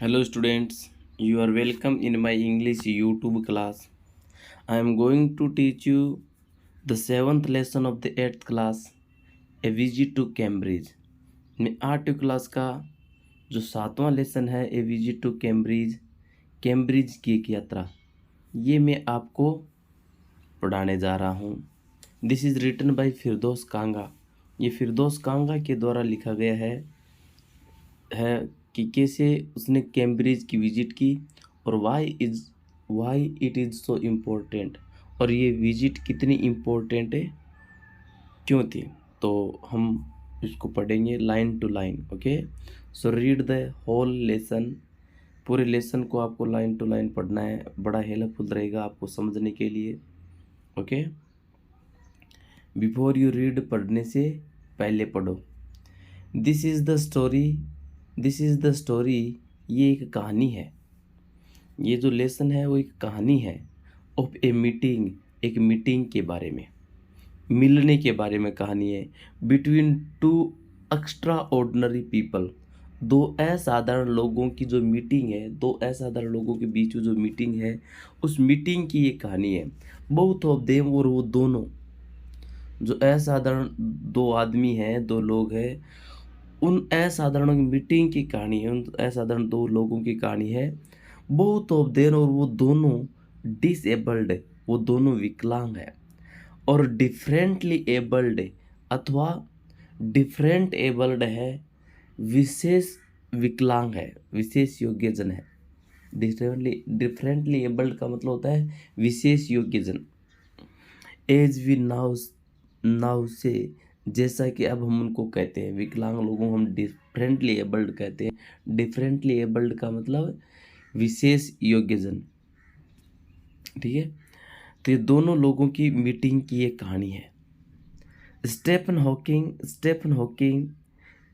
Hello students, you are welcome in my English YouTube class. I am going to teach you the 7th lesson of the 8th class, A Visit to Cambridge. मैं 8वीं class का जो 7वां lesson है ए visit to Cambridge, Cambridge की एक यात्रा, ये मैं आपको पढ़ाने जा रहा हूँ। दिस इज़ रिटन बाय फिरदौस कांगा। ये फिरदौस कांगा के द्वारा लिखा गया है कि कैसे उसने कैम्ब्रिज की विज़िट की और why it is so important, और ये विज़िट कितनी इम्पोर्टेंट है, क्यों थी। तो हम इसको पढ़ेंगे line to line. Okay, so read the whole lesson. पूरे लेसन को आपको लाइन टू लाइन पढ़ना है, बड़ा हेल्पफुल रहेगा आपको समझने के लिए। ओके, बिफोर यू रीड, पढ़ने से पहले पढ़ो। दिस इज़ द स्टोरी, ये एक कहानी है। ये जो लेसन है वो एक कहानी है ऑफ ए मीटिंग, एक मीटिंग के बारे में, मिलने के बारे में कहानी है। Between two extra ordinary people, दो असाधारण लोगों की जो मीटिंग है, दो असाधारण लोगों के बीच जो मीटिंग है, उस मीटिंग की ये कहानी है। बोथ ऑफ देम, और वो दोनों जो असाधारण दो आदमी हैं, दो लोग हैं, उन असाधारणों की मीटिंग की कहानी है, उन असाधारण दो लोगों की कहानी है। बोथ ऑफ देम, और वो दोनों डिसेबल्ड, वो दोनों विकलांग है, और डिफरेंटली एबल्ड अथवा डिफरेंट एबल्ड है, विशेष विकलांग है, विशेष योग्यजन है। डिफरेंटली एबल्ड का मतलब होता है विशेष योग्यजन। एज वी नाउ से, जैसा कि अब हम उनको कहते हैं, विकलांग लोगों को हम डिफरेंटली एबल्ड कहते हैं। डिफरेंटली एबल्ड का मतलब विशेष योग्यजन, ठीक है। तो ये दोनों लोगों की मीटिंग की एक कहानी है। Stephen Hawking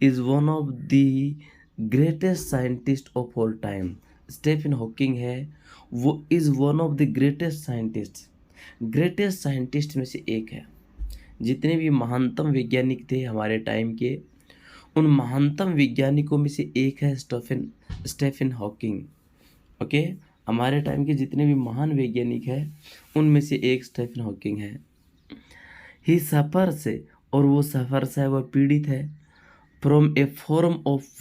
is one of the greatest scientist of all time. Stephen Hawking है, वो is one of the greatest scientist में से एक है। जितने भी महानतम वैज्ञानिक थे हमारे टाइम के, उन महानतम वैज्ञानिकों में से एक है स्टेफन हॉकिंग। ओके, हमारे टाइम के जितने भी महान वैज्ञानिक हैं उनमें से एक स्टेफन हॉकिंग है। ही सफ़र से, और वो सफ़र से वह पीड़ित है, from A form of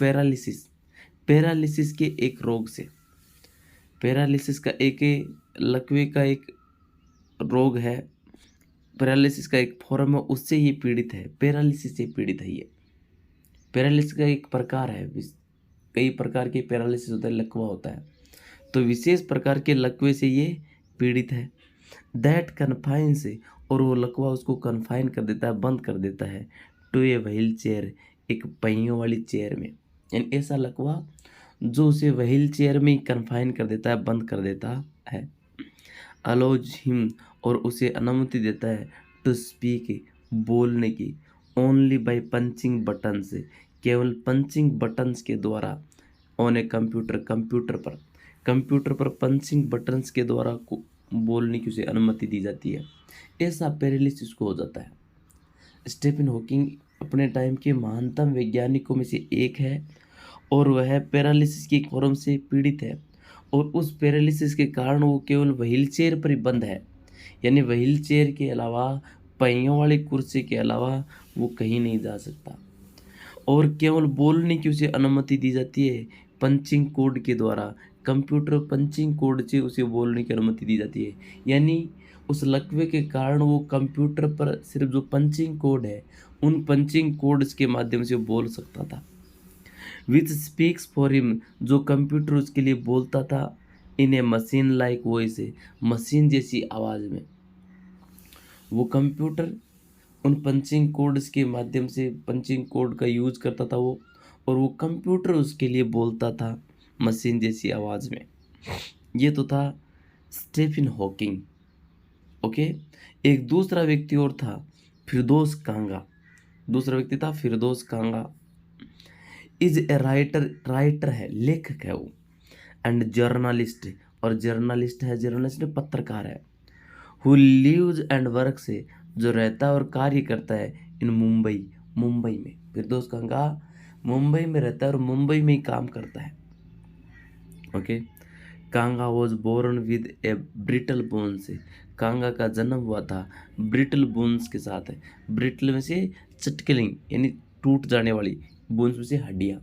paralysis के एक रोग से। पैरालिसिस का एक लकवे का एक रोग है, पैरालिसिस का एक फॉर्म है, उससे ये पीड़ित है, पैरालिसिस से पीड़ित है। ये पैरालिसिस का एक प्रकार है, कई प्रकार के पैरालिसिस होता है, लकवा होता है, तो विशेष प्रकार के लकवे से ये पीड़ित है। दैट कन्फाइन से, और वो लकवा उसको कन्फाइन कर देता है, बंद कर देता है, टू ए व्हील चेयर, एक पहियों वाली चेयर में। यानी ऐसा लकवा जो उसे व्हील चेयर में ही कन्फाइन कर देता है, बंद कर देता है। अलाउज हिम, और उसे अनुमति देता है, टू स्पीक, बोलने की, ओनली बाय पंचिंग बटन से, केवल पंचिंग बटन्स के द्वारा, ऑन ए कंप्यूटर पर पंचिंग बटन्स के द्वारा बोलने की उसे अनुमति दी जाती है। ऐसा पैरालिसिस को हो जाता है। स्टीफन हॉकिंग अपने टाइम के महानतम वैज्ञानिकों में से एक है, और वह पैरालिसिस की फॉर्म से पीड़ित है, और उस पैरालिसिस के कारण वो केवल व्हील चेयर पर ही बंद है। यानी व्हील चेयर के अलावा, पहियों वाली कुर्सी के अलावा वो कहीं नहीं जा सकता, और केवल बोलने की उसे अनुमति दी जाती है पंचिंग कोड के द्वारा। कंप्यूटर पंचिंग कोड से उसे बोलने की अनुमति दी जाती है। यानी उस लकवे के कारण वो कंप्यूटर पर सिर्फ जो पंचिंग कोड है, उन पंचिंग कोड्स के माध्यम से बोल सकता था। विच स्पीक्स फॉर हिम, जो कंप्यूटर उसके लिए बोलता था, इन ए मशीन लाइक वॉइस, मशीन जैसी आवाज़ में। वो कंप्यूटर उन पंचिंग कोड्स के माध्यम से पंचिंग कोड का यूज करता था वो, और वो कंप्यूटर उसके लिए बोलता था मशीन जैसी आवाज़ में। ये तो था स्टीफन हॉकिंग। ओके, एक दूसरा व्यक्ति और था, फिरदौस कांगा। दूसरा व्यक्ति था फिरदौस कांगा। इज ए राइटर है, लेखक है वो, एंड जर्नलिस्ट, और जर्नलिस्ट है, जर्नलिस्ट पत्रकार है। हु लिव्स एंड वर्क से, जो रहता है और कार्य करता है, इन मुंबई में। फिरदौस कांगा मुंबई में रहता है और मुंबई में ही काम करता है। Okay. Kanga was born with a brittle bones. Kanga का जन्म हुआ था ब्रिटल बोन्स के साथ है। ब्रिटल में से चटकलिंग यानी टूट जाने वाली, बोन्स में से हड्डियाँ।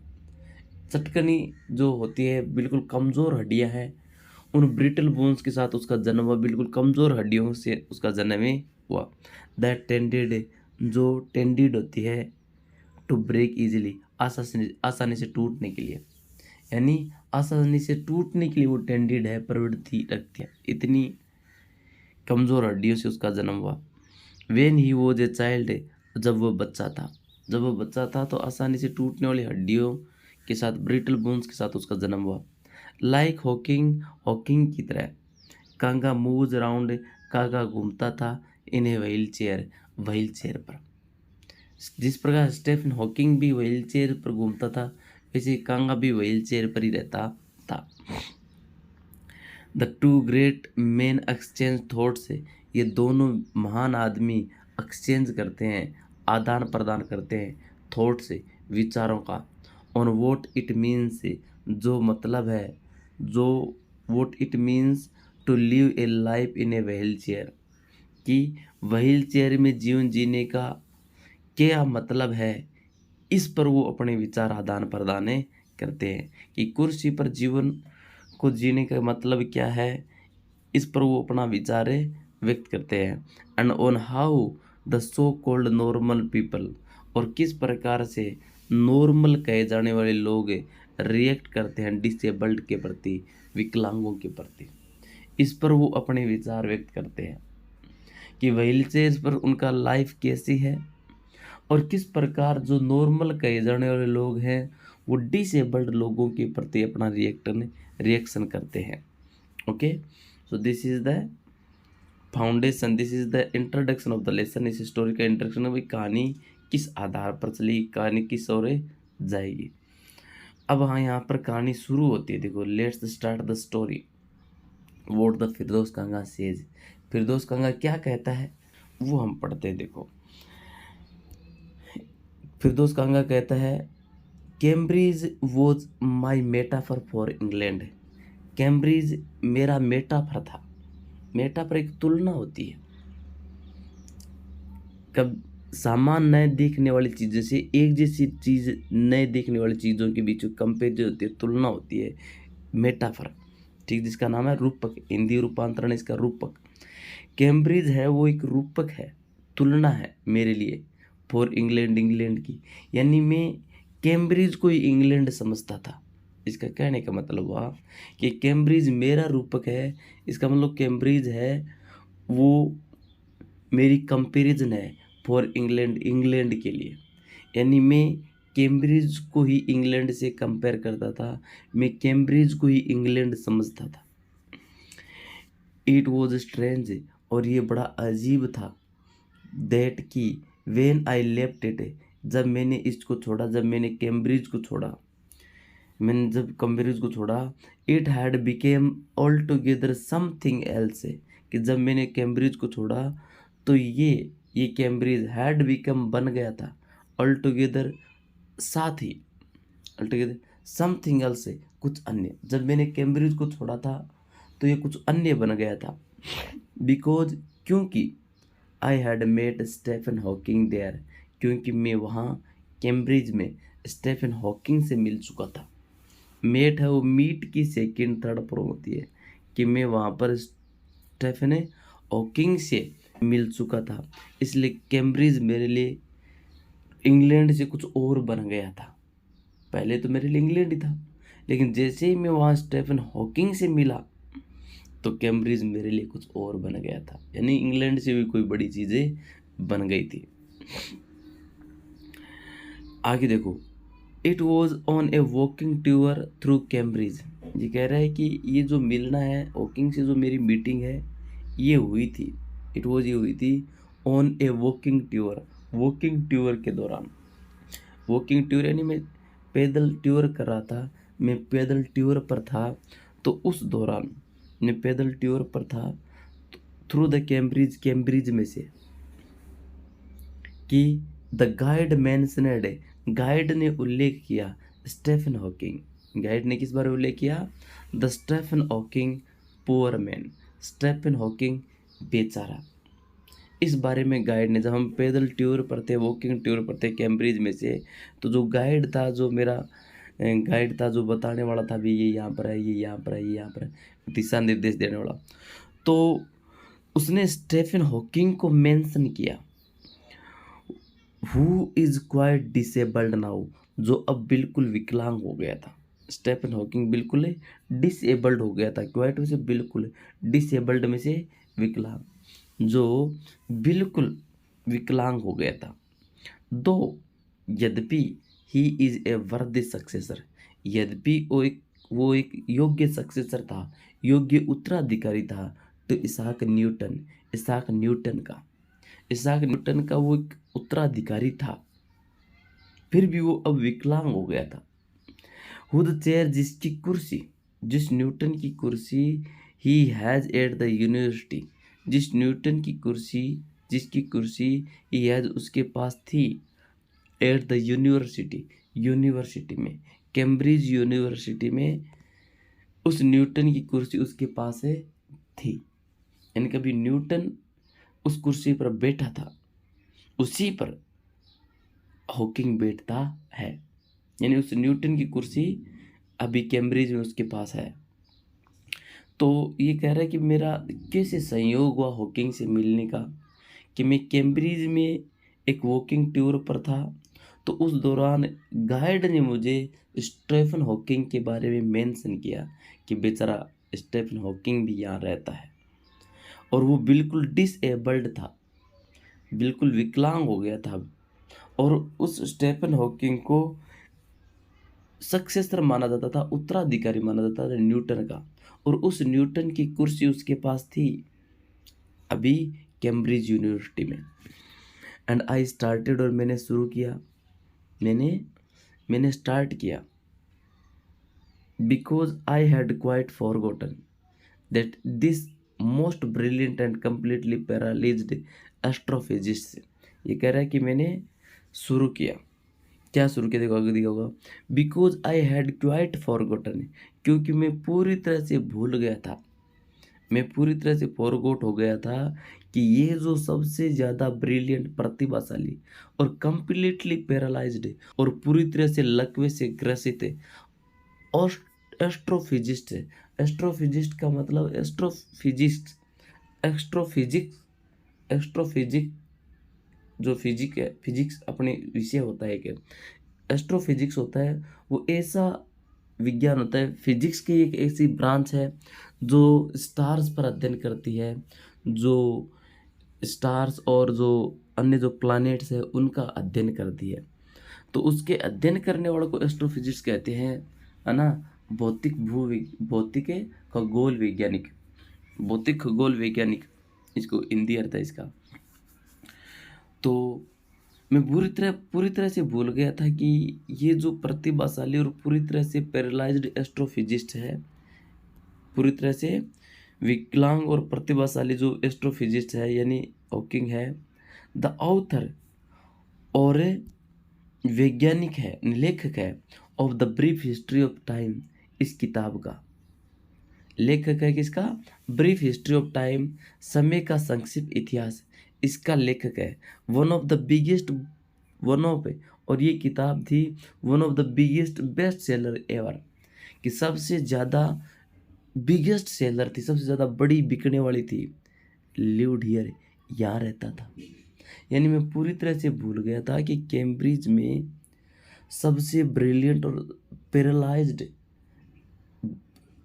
चटकनी जो होती है बिल्कुल कमज़ोर हड्डियाँ हैं, उन ब्रिटल बोन्स के साथ उसका जन्म हुआ, बिल्कुल कमज़ोर हड्डियों से उसका जन्म ही हुआ। दैट टेंडेड, जो टेंडेड होती है टू ब्रेक इजीली, आसानी से टूटने के लिए, यानी आसानी से टूटने के लिए वो टेंडेड है, प्रवृत्ति रखती है, इतनी कमज़ोर हड्डियों से उसका जन्म हुआ। When he was a child, जब वो बच्चा था तो आसानी से टूटने वाली हड्डियों के साथ, ब्रिटल बोन्स के साथ उसका जन्म हुआ। लाइक हॉकिंग, हॉकिंग की तरह कांगा मूव्स अराउंड, कांगा घूमता था इन ए व्हील चेयर पर। जिस प्रकार स्टीफन हॉकिंग भी व्हील चेयर पर घूमता था, वैसे कांगा भी व्हील चेयर पर ही रहता था। The two great main exchange thoughts, ये दोनों महान आदमी एक्सचेंज करते हैं, आदान प्रदान करते हैं थॉट से, विचारों का। ऑन वॉट इट मीन्स, जो मतलब है, जो what it means to live a life in a wheelchair, कि व्हील चेयर में जीवन जीने का क्या मतलब है, इस पर वो अपने विचार आदान प्रदान करते हैं कि कुर्सी पर जीवन को जीने का मतलब क्या है, इस पर वो अपना विचार व्यक्त करते हैं। And on how the so called normal people, और किस प्रकार से नॉर्मल कहे जाने वाले लोग रिएक्ट करते हैं डिसेबल्ड के प्रति, विकलांगों के प्रति, इस पर वो अपने विचार व्यक्त करते हैं कि व्हील चेयर पर उनका लाइफ कैसी है, और किस प्रकार जो नॉर्मल कहे जाने वाले लोग हैं वो डिसेबल्ड लोगों के प्रति अपना रिएक्शन करते हैं। Okay, so this is the foundation, this is the introduction of the lesson. इस स्टोरी का इंट्रोडक्शन है, भाई कहानी किस आधार पर चली, कहानी किस ओर जाएगी। अब हाँ, यहाँ पर कहानी शुरू होती है। देखो, let's start the story. What the Firdaus Kanga says, Firdaus Kanga क्या कहता है वो हम पढ़ते हैं। देखो, फिरदौस कांगा कहता है, Cambridge was my metaphor for England. Cambridge मेरा मेटाफर था। मेटाफर एक तुलना होती है, कब सामान नए देखने वाली चीज़ों से एक जैसी चीज़, नए देखने वाली चीज़ों के बीच कंपेरिजन होती है, तुलना होती है, मेटाफर, ठीक, जिसका नाम है रूपक। हिंदी रूपांतरण इसका रूपक। कैम्ब्रिज है वो एक रूपक है, तुलना है मेरे लिए, फॉर इंग्लैंड, इंग्लैंड की, यानी मैं कैम्ब्रिज को ही इंग्लैंड समझता था। इसका कहने का मतलब हुआ कि कैम्ब्रिज मेरा रूपक है, इसका मतलब कैम्ब्रिज है वो मेरी कंपैरिजन है फॉर इंग्लैंड, इंग्लैंड के लिए, यानी मैं कैम्ब्रिज को ही इंग्लैंड से कंपेयर करता था, मैं कैम्ब्रिज को ही इंग्लैंड समझता था। इट वॉज स्ट्रेंज, और ये बड़ा अजीब था, दैट की वेन आई लेफ्ट इट, जब मैंने इसको छोड़ा, जब मैंने कैम्ब्रिज को छोड़ा, मैंने जब कैम्ब्रिज को छोड़ा, it had became all together something else, कि जब मैंने कैम्ब्रिज को छोड़ा तो ये कैम्ब्रिज हैड बिकम बन गया था, ऑल टुगेदर साथ ही, ऑल टुगेदर समथिंग एल्स, कुछ अन्य। जब मैंने कैम्ब्रिज को छोड़ा था तो ये कुछ अन्य बन गया था। बिकॉज, क्योंकि I had met Stephen Hawking there, क्योंकि मैं वहाँ कैम्ब्रिज में स्टीफन हॉकिंग से मिल चुका था। मेट है वो मीट की सेकंड थर्ड फॉर्म होती है, कि मैं वहाँ पर स्टीफन हॉकिंग से मिल चुका था, इसलिए कैम्ब्रिज मेरे लिए इंग्लैंड से कुछ और बन गया था। पहले तो मेरे लिए इंग्लैंड ही था, लेकिन जैसे ही मैं वहाँ स्टीफन हॉकिंग से मिला तो कैम्ब्रिज मेरे लिए कुछ और बन गया था, यानी इंग्लैंड से भी कोई बड़ी चीज़ें बन गई थी। आगे देखो, it was on A walking tour through Cambridge, ये कह रहा है कि ये जो मिलना है हॉकिंग से, जो मेरी मीटिंग है ये हुई थी, इट वॉज, ये हुई थी on A walking tour, walking tour के दौरान। वॉकिंग टूर यानी मैं पैदल टूर कर रहा था, मैं पैदल टूर पर था, तो उस दौरान मैं पैदल टूर पर था थ्रू द कैम्ब्रिज, कैम्ब्रिज में से, कि द गाइड मेंशनड, गाइड ने उल्लेख किया स्टीफन हॉकिंग, गाइड ने किस बारे में उल्लेख किया? The Stephen Hawking poor man, Stephen Hawking बेचारा। इस बारे में गाइड ने, जब हम पैदल टूर पर थे, वॉकिंग टूर पर थे कैम्ब्रिज में से, तो जो गाइड था, जो मेरा गाइड था, जो बताने वाला था भी ये यहाँ पर है, ये यहाँ पर है, ये यहाँ पर है, दिशा निर्देश देने वाला, तो उसने स्टीफन हॉकिंग को मेंशन किया, who is quite disabled now, जो अब बिल्कुल विकलांग हो गया था। स्टीफन हॉकिंग बिल्कुल डिसेबल्ड हो गया था, क्वाइट में से बिल्कुल, डिसेबल्ड में से विकलांग, जो बिल्कुल विकलांग हो गया था। दो यद्यपि ही इज ए वर्दी सक्सेसर, यद्यपि वो एक योग्य सक्सेसर था, योग्य उत्तराधिकारी था, तो इसाक न्यूटन का वो एक उत्तराधिकारी था, फिर भी वो अब विकलांग हो गया था। खुद चेयर जिस न्यूटन की कुर्सी he has at the university, जिसकी कुर्सी ही हैज उसके पास थी, एट द यूनिवर्सिटी में, कैम्ब्रिज यूनिवर्सिटी में उस न्यूटन की कुर्सी उसके पास थी। यानी कभी न्यूटन उस कुर्सी पर बैठा था, उसी पर हॉकिंग बैठता है, यानी उस न्यूटन की कुर्सी अभी कैम्ब्रिज में उसके पास है। तो ये कह रहा है कि मेरा कैसे संयोग हुआ हॉकिंग से मिलने का, कि मैं कैम्ब्रिज में एक वॉकिंग टूर पर था, तो उस दौरान गाइड ने मुझे स्टीफन हॉकिंग के बारे में मेंशन किया कि बेचारा स्टीफन हॉकिंग भी यहाँ रहता है, और वो बिल्कुल डिसेबल्ड था, बिल्कुल विकलांग हो गया था, और उस स्टीफन हॉकिंग को सक्सेसर माना जाता था, उत्तराधिकारी माना जाता था न्यूटन का, और उस न्यूटन की कुर्सी उसके पास थी अभी कैम्ब्रिज यूनिवर्सिटी में। एंड आई स्टार्टेड, और मैंने शुरू किया, मैंने स्टार्ट किया, because I had quite forgotten that this most brilliant and completely paralysed astrophysicist. ये कह रहा है कि मैंने शुरू किया, क्या शुरू किया, देखो आगे दिया होगा, because I had quite forgotten, क्योंकि मैं पूरी तरह से भूल गया था, मैं पूरी तरह से फॉरगॉट हो गया था कि ये जो सबसे ज़्यादा ब्रिलियंट, प्रतिभाशाली और कंप्लीटली पैरालाइज्ड और पूरी तरह से लकवे से ग्रसित है, और एस्ट्रोफिजिस्ट है। एस्ट्रोफिजिस्ट का मतलब एस्ट्रोफिजिक्स जो फिजिक्स अपने विषय होता है, कि एस्ट्रोफिजिक्स होता है, वो ऐसा विज्ञान होता है, फिजिक्स की एक ऐसी ब्रांच है जो स्टार्स पर अध्ययन करती है, जो स्टार्स और जो अन्य जो प्लैनेट्स है उनका अध्ययन करती है। तो उसके अध्ययन करने वालों को एस्ट्रोफिजिक्स कहते हैं, है ना। भौतिक खगोल वैज्ञानिक, इसको हिंदी अर्थ है इसका। तो मैं पूरी तरह से भूल गया था कि ये जो प्रतिभाशाली और पूरी तरह से पैरालाइज्ड एस्ट्रोफिजिस्ट है, पूरी तरह से विकलांग और प्रतिभाशाली जो एस्ट्रोफिजिस्ट है यानी हॉकिंग है, द ऑथर और वैज्ञानिक है, लेखक है of the brief history of time, इस किताब का लेखक है किसका? ब्रीफ हिस्ट्री ऑफ टाइम, समय का संक्षिप्त इतिहास, इसका लेखक है। और ये किताब थी one of the biggest best seller ever, कि सबसे ज़्यादा बिगेस्ट सेलर थी, सबसे ज़्यादा बड़ी बिकने वाली थी। लिव्ड हियर, यहाँ रहता था। यानी मैं पूरी तरह से भूल गया था कि कैम्ब्रिज में सबसे ब्रिलियंट और पैरालाइज्ड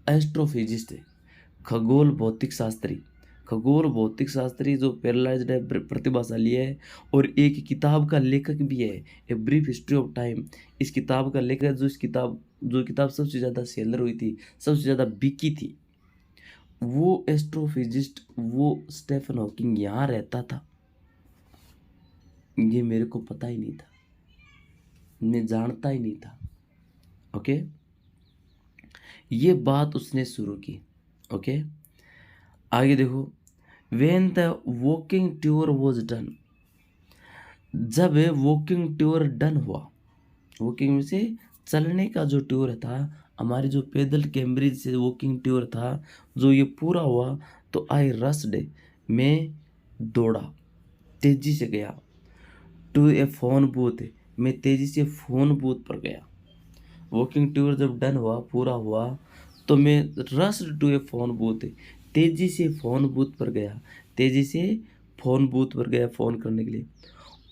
एस्ट्रोफिजिस्ट है, खगोल भौतिक शास्त्री जो पैरालाइज्ड है, प्रतिभाशाली है, और एक किताब का लेखक भी है, a brief history of time. इस किताब का लेखक जो किताब सबसे ज़्यादा सेलर हुई थी, सबसे ज़्यादा बिकी थी, वो एस्ट्रोफिजिस्ट, वो स्टीफन हॉकिंग यहाँ रहता था। ये मेरे को पता ही नहीं था, मैं जानता ही नहीं था। ओके, ये बात उसने शुरू की। ओके, आगे देखो, when the walking tour was done, जब वॉकिंग टूर डन हुआ, वॉकिंग में से चलने का जो टूर था हमारी जो पैदल कैम्ब्रिज से वॉकिंग टूर था, जो ये पूरा हुआ, तो आई रस्ड, मैं दौड़ा, तेज़ी से गया। टू ए फ़ोन बूथ, मैं तेज़ी से फ़ोन बूथ पर गया। वॉकिंग टूर जब डन हुआ, पूरा हुआ, तो मैं rushed to A phone booth, तेज़ी से फ़ोन बूथ पर गया, तेज़ी से फ़ोन बूथ पर गया फ़ोन करने के लिए।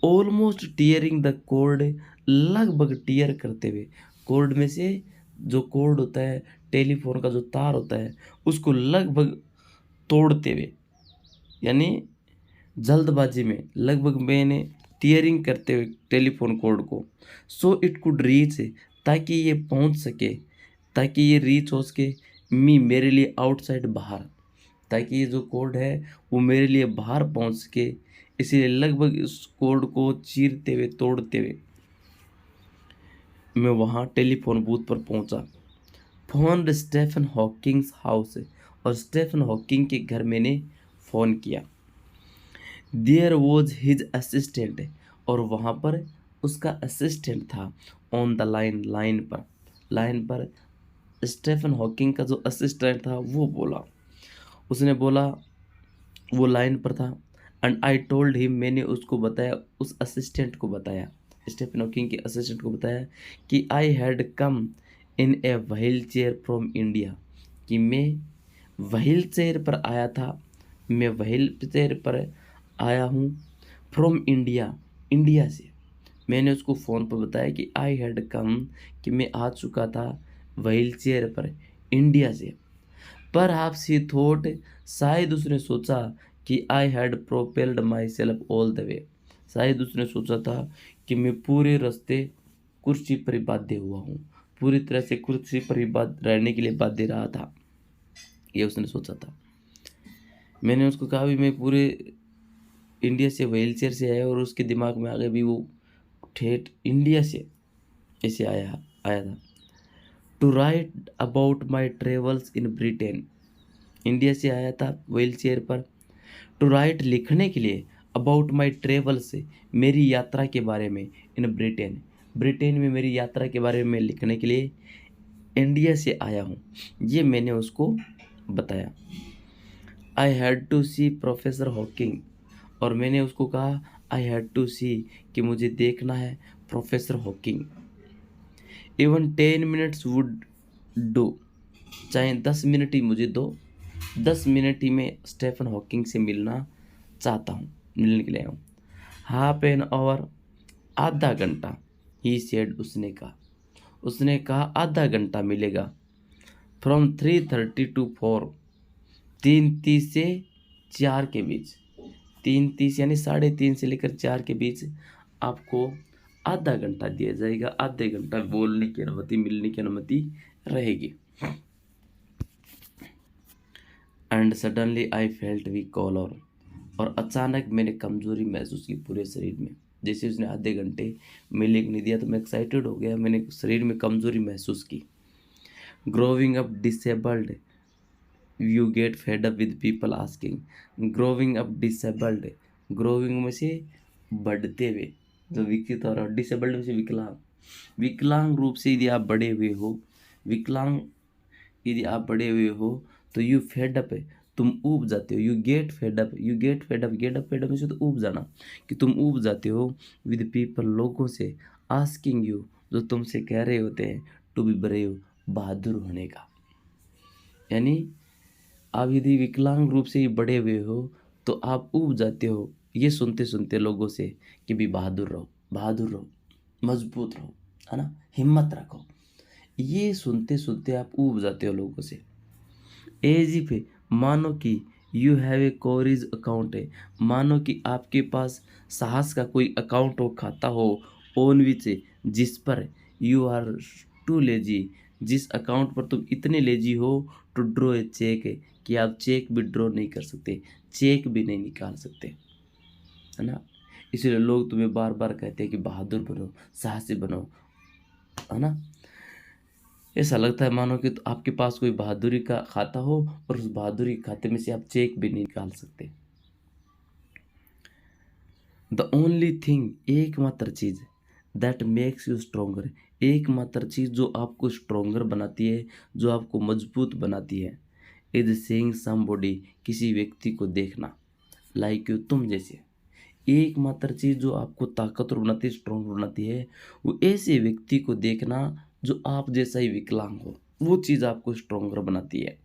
ऑलमोस्ट टीयरिंग द कॉर्ड, लगभग टीयर करते हुए, कॉर्ड में से जो कॉर्ड होता है, टेलीफ़ोन का जो तार होता है, उसको लगभग तोड़ते हुए, यानी जल्दबाजी में लगभग मैंने टीयरिंग करते हुए टेलीफोन कोड को, सो इट कुड रीच, ताकि ये पहुंच सके, ताकि ये रीच हो सके, मी मेरे लिए आउटसाइड बाहर, ताकि ये जो कोड है वो मेरे लिए बाहर पहुंच सके, इसलिए लगभग इस कोड को चीरते हुए तोड़ते हुए मैं वहाँ टेलीफोन बूथ पर पहुंचा। फोन स्टेफन हॉकिंग्स हाउस, और स्टेफन हॉकिंग के घर मैंने फ़ोन किया। देयर वॉज हिज असिस्टेंट, और वहाँ पर उसका असिस्टेंट था। ऑन द लाइन, लाइन पर स्टेफन हॉकिंग का जो असिस्टेंट था वो बोला, उसने बोला, वो लाइन पर था। एंड आई टोल्ड हिम, मैंने उसको बताया, उस असिस्टेंट को बताया, स्टेफन हॉकिंग के असिस्टेंट को बताया कि I had come in a wheel chair from India, कि मैं व्हील चेयर पर आया था, मैं व्हील चेयर पर आया हूँ, फ्रॉम इंडिया, इंडिया से। मैंने उसको फ़ोन पर बताया कि आई हैड कम, कि मैं आ चुका था व्हील चेयर पर इंडिया से। पर हाफ ही थॉट, शायद उसने सोचा कि I had propelled my self all the way, शायद उसने सोचा था कि मैं पूरे रास्ते कुर्सी पर ही बाध्य हुआ हूँ, पूरी तरह से कुर्सी पर ही रहने के लिए बाध्य रहा था, ये उसने सोचा था। मैंने उसको कहा भी मैं पूरे इंडिया से व्हील चेयर से आया, और उसके दिमाग में आ गया भी वो ठेठ इंडिया से ऐसे आया आया था। To write about my travels in Britain, India से आया था व्हील चेयर पर। टू राइट, लिखने के लिए, अबाउट माई ट्रेवल्स, मेरी यात्रा के बारे में, इन ब्रिटेन, ब्रिटेन में मेरी यात्रा के बारे में लिखने के लिए इंडिया से आया हूँ, ये मैंने उसको बताया। I had to see professor Hawking, और मैंने उसको कहा आई हैड टू सी, कि मुझे देखना है professor Hawking. Even 10 minutes would do, चाहे 10 मिनट ही मुझे दो, 10 मिनट ही मैं स्टेफन हॉकिंग से मिलना चाहता हूँ, मिलने के लिए आया हूँ। हाफ एन आवर, आधा घंटा, ही सेड, उसने कहा आधा घंटा मिलेगा। फ्रॉम 3:30 to 4, 3:30 से 4 के बीच, 3:30 यानी 3:30 से लेकर 4 के बीच आपको आधा घंटा दिया जाएगा, आधे घंटा बोलने की अनुमति, मिलने की अनुमति रहेगी। And suddenly I felt weak collar, और अचानक मैंने कमजोरी महसूस की पूरे शरीर में। जैसे उसने आधे घंटे मिलने को नहीं दिया तो मैं एक्साइटेड हो गया, मैंने शरीर में कमजोरी महसूस की। Growing up disabled, you get fed up with people asking. Growing up disabled, growing में से बढ़ते हुए, जो विकसित हो रहा है, डिसेबल्ड में से विकलांग, विकलांग रूप से यदि आप बड़े हुए हो, विकलांग यदि आप बड़े हुए हो, तो यू फेड अप है, तुम ऊब जाते हो। You get fed up, you get fed up, get up fed up में से तो ऊब जाना, कि तुम ऊब जाते हो विद पीपल, लोगों से, आस्किंग यू, जो तुमसे कह रहे होते हैं, टू बी ब्रेव, बहादुर होने का। यानी आप यदि विकलांग रूप से ही बड़े हुए हो तो आप ऊब जाते हो ये सुनते सुनते लोगों से कि भी बहादुर रहो, बहादुर रहो, मजबूत रहो, है ना, हिम्मत रखो, ये सुनते सुनते आप ऊब जाते हो लोगों से। एज इफ, मानो कि यू हैव ए कोरिज अकाउंट है, मानो कि आपके पास साहस का कोई अकाउंट हो, खाता हो, ऑन विच, जिस पर यू आर टू लेजी, जिस अकाउंट पर तुम इतने लेजी हो, टू ड्रॉ ए चेक, कि आप चेक भी ड्रॉ नहीं कर सकते, चेक भी नहीं निकाल सकते, है ना। इसलिए लोग तुम्हें बार बार कहते हैं कि बहादुर बनो, साहसी बनो, है ना। ऐसा लगता है मानो कि तो आपके पास कोई बहादुरी का खाता हो और उस बहादुरी के खाते में से आप चेक भी नहीं निकाल सकते। द ओनली थिंग, एकमात्र चीज, दैट मेक्स यू स्ट्रोंगर, एकमात्र चीज़ जो आपको स्ट्रोंगर बनाती है, जो आपको मजबूत बनाती है, इज सीइंग समबॉडी, किसी व्यक्ति को देखना, लाइक यू, तुम जैसे। एकमात्र चीज़ जो आपको ताकतवर बनाती है, स्ट्रॉन्ग बनाती है, वो ऐसे व्यक्ति को देखना जो आप जैसा ही विकलांग हो, वो चीज़ आपको स्ट्रॉन्गर बनाती है।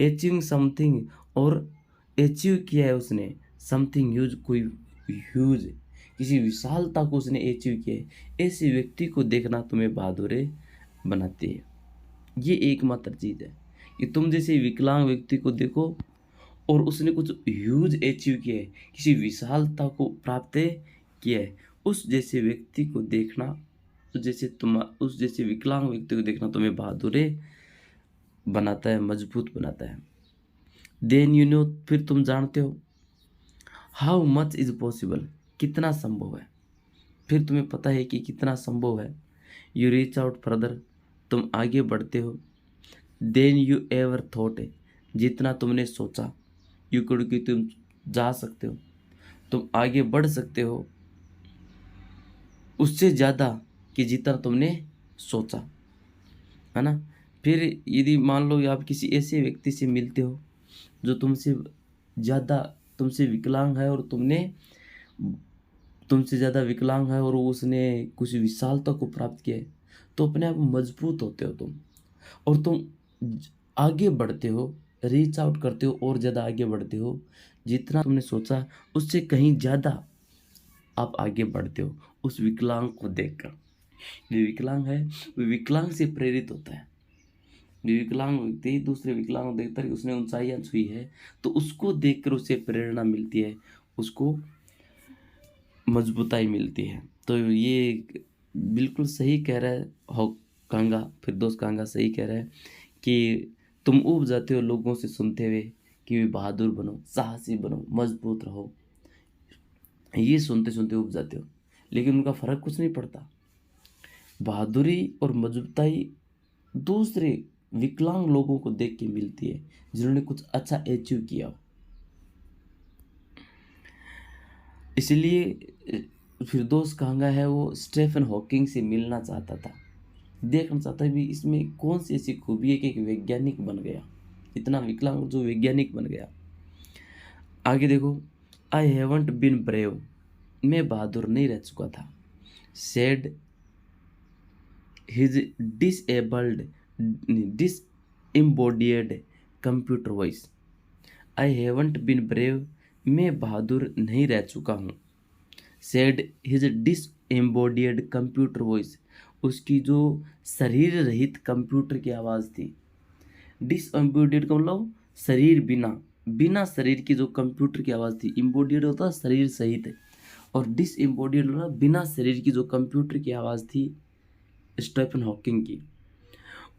अचीविंग समथिंग, और अचीव किया है उसने, समथिंग ह्यूज, कोई ह्यूज, किसी विशालता को उसने अचीव किया है, ऐसे व्यक्ति को देखना तुम्हें बहादुर बनाती है। ये एकमात्र चीज़ है कि तुम जैसे विकलांग व्यक्ति को देखो और उसने कुछ ह्यूज अचीव किया है, किसी विशालता को प्राप्त किया है, उस जैसे व्यक्ति को देखना, उस जैसे विकलांग व्यक्ति को देखना तुम्हें बहादुर बनाता है, मजबूत बनाता है। देन यू नो, फिर तुम जानते हो, हाउ मच इज पॉसिबल, कितना संभव है, फिर तुम्हें पता है कि कितना संभव है। यू रीच आउट फर्दर, तुम आगे बढ़ते हो। देन यू एवर थॉट, जितना तुमने सोचा, यू कुड, कि तुम जा सकते हो, तुम आगे बढ़ सकते हो उससे ज़्यादा कि जितना तुमने सोचा, है ना। फिर यदि मान लो आप किसी ऐसे व्यक्ति से मिलते हो जो तुमसे ज़्यादा, तुमसे विकलांग है, और तुमसे ज़्यादा विकलांग है, और उसने कुछ विशालता को प्राप्त किया है, तो अपने आप मजबूत होते हो तुम, और तुम आगे बढ़ते हो, रीच आउट करते हो, और ज़्यादा आगे बढ़ते हो, जितना तुमने सोचा उससे कहीं ज़्यादा आप आगे बढ़ते हो उस विकलांग को देखकर। जो विकलांग है वो विकलांग से प्रेरित होता है। जो विकलांग व्यक्ति दूसरे विकलांग को देखता है कि उसने ऊंचाइयां छुई है, तो उसको देखकर उसे प्रेरणा मिलती है, उसको मजबूताई मिलती है। तो ये बिल्कुल सही कह रहा है हो कांगा, फिरदौस कांगा सही कह रहा है कि तुम ऊब जाते हो लोगों से सुनते हुए कि वे बहादुर बनो, साहसी बनो, मजबूत रहो, ये सुनते सुनते ऊब जाते हो, लेकिन उनका फर्क कुछ नहीं पड़ता। बहादुरी और मजबूताई दूसरे विकलांग लोगों को देख के मिलती है, जिन्होंने कुछ अच्छा अचीव किया हो। इसलिए फिरदौस कांगा है वो स्टीफन हॉकिंग से मिलना चाहता था, देखना चाहता है भी इसमें कौन सी ऐसी खूबी है कि एक वैज्ञानिक बन गया, इतना विकलांग जो वैज्ञानिक बन गया। आगे देखो, आई हैवंट बीन ब्रेव, मैं बहादुर नहीं रह चुका था। Said his disabled disembodied computer voice, I haven't been brave, मैं बहादुर नहीं रह चुका हूँ। Said his disembodied computer voice, उसकी जो शरीर रहित कंप्यूटर की आवाज़ थी। डिसएम्बॉडियड का मतलब शरीर बिना, बिना शरीर की जो कंप्यूटर की आवाज़ थी। एम्बॉडियड होता है शरीर सहित, और डिसएम्बॉडियड होता बिना शरीर की जो कंप्यूटर की आवाज़ थी स्टीफन हॉकिंग की।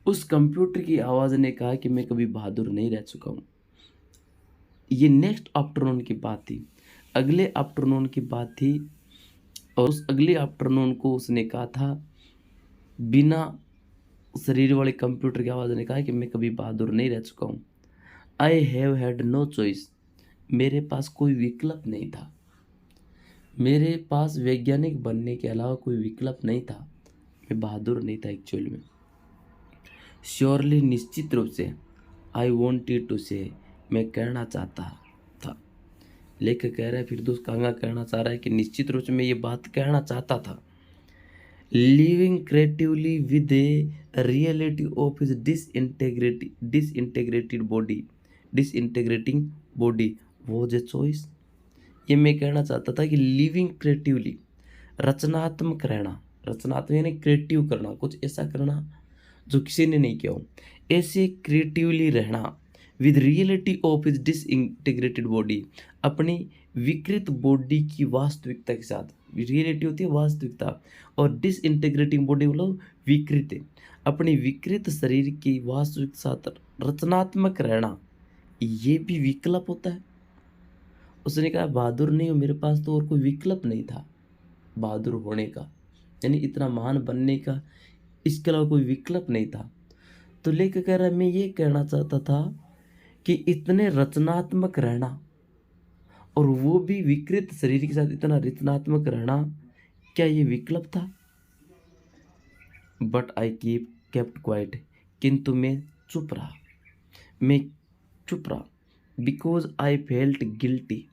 उस कंप्यूटर की आवाज़ ने कहा कि मैं कभी बहादुर नहीं रह चुका हूँ। ये नेक्स्ट आफ्टरनून की बात थी, अगले आफ्टरनून की बात थी, और उस अगले आफ्टरनून को उसने कहा था, बिना शरीर वाले कंप्यूटर की आवाज़ ने कहा कि मैं कभी बहादुर नहीं रह चुका हूँ। I have had no choice, मेरे पास कोई विकल्प नहीं था, मेरे पास वैज्ञानिक बनने के अलावा कोई विकल्प नहीं था, मैं बहादुर नहीं था एक्चुअल में। श्योरली, निश्चित रूप से, आई वॉन्टेड टू से, मैं कहना चाहता था। लेखक कह रहा है, फिरदौस कांगा कहना चाह रहा है कि निश्चित रूप से मैं ये बात कहना चाहता था। Living creatively with a reality of his disintegrating body was a choice. ये मैं कहना चाहता था कि लिविंग क्रिएटिवली, रचनात्मक रहना, रचनात्मक यानी क्रिएटिव करना, कुछ ऐसा करना जो किसी ने नहीं किया हो, ऐसे क्रिएटिवली रहना, with reality of his disintegrated body, अपनी विकृत बॉडी की वास्तविकता के साथ। रियलिटी होती है वास्तविकता, और डिसइंटीग्रेटिंग बॉडी मतलब विकृत, अपनी विकृत शरीर की वास्तविक साथ रचनात्मक रहना, ये भी विकल्प होता है। उसने कहा बहादुर नहीं हो, मेरे पास तो और कोई विकल्प नहीं था बहादुर होने का, यानी इतना महान बनने का, इसके अलावा कोई विकल्प नहीं था। तो लेखक कह रहा है, मैं ये कहना चाहता था कि इतने रचनात्मक रहना, और वो भी विकृत शरीर के साथ इतना रचनात्मक रहना, क्या ये विकल्प था? बट आई केप्ट क्वाइट, किंतु मैं चुप रहा, मैं चुप रहा। बिकॉज आई फेल्ट गिल्टी,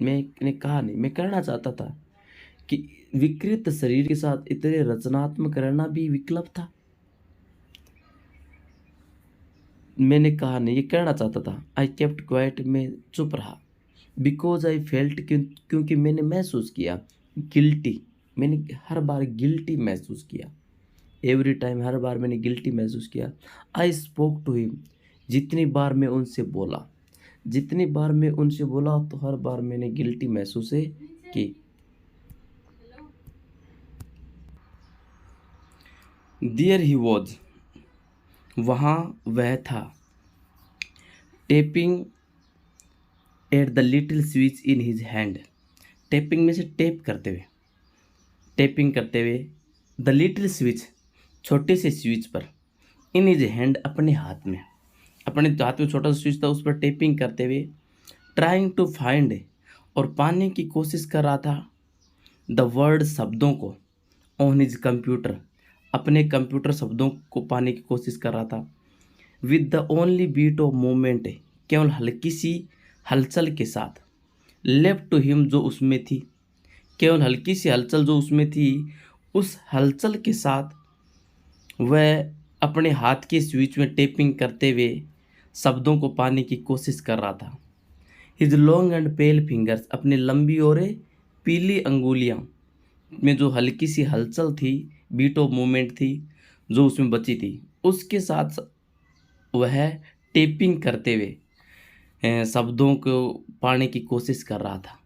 मैंने कहा नहीं, मैं कहना चाहता था कि विकृत शरीर के साथ इतने रचनात्मक रहना भी विकल्प था। मैंने कहा नहीं, ये कहना चाहता था। आई केप्ट क्वाइट, मैं चुप रहा। बिकॉज आई फेल्ट, क्योंकि मैंने महसूस किया। गिल्टी, मैंने हर बार गिल्टी महसूस किया। एवरी टाइम, हर बार मैंने गिल्टी महसूस किया। आई स्पोक टू हिम, जितनी बार मैं उनसे बोला, जितनी बार मैं उनसे बोला तो हर बार मैंने गिल्टी महसूस की। देयर ही वॉज, वहाँ वह था। Tapping at the little switch in his hand, tapping में से टेप करते हुए, टेपिंग करते हुए, द लिटिल स्विच, छोटे से स्विच पर, इन हिज हैंड, अपने हाथ में, अपने हाथ में छोटा सा स्विच था, उस पर टेपिंग करते हुए, ट्राइंग टू फाइंड, और पाने की कोशिश कर रहा था, द वर्ड, शब्दों को, ऑन हिज कंप्यूटर, अपने कंप्यूटर शब्दों को पाने की कोशिश कर रहा था, with the only bit of movement, केवल हल्की सी हलचल के साथ, लेफ्ट टू हिम, जो उसमें थी, केवल हल्की सी हलचल जो उसमें थी, उस हलचल के साथ वह अपने हाथ के स्विच में टेपिंग करते हुए शब्दों को पाने की कोशिश कर रहा था। His long and pale fingers, अपनी लंबी और पीली अंगुलियां में जो हल्की सी हलचल थी, बीट ऑफ मूवमेंट थी जो उसमें बची थी, उसके साथ वह टेपिंग करते हुए शब्दों को पाने की कोशिश कर रहा था।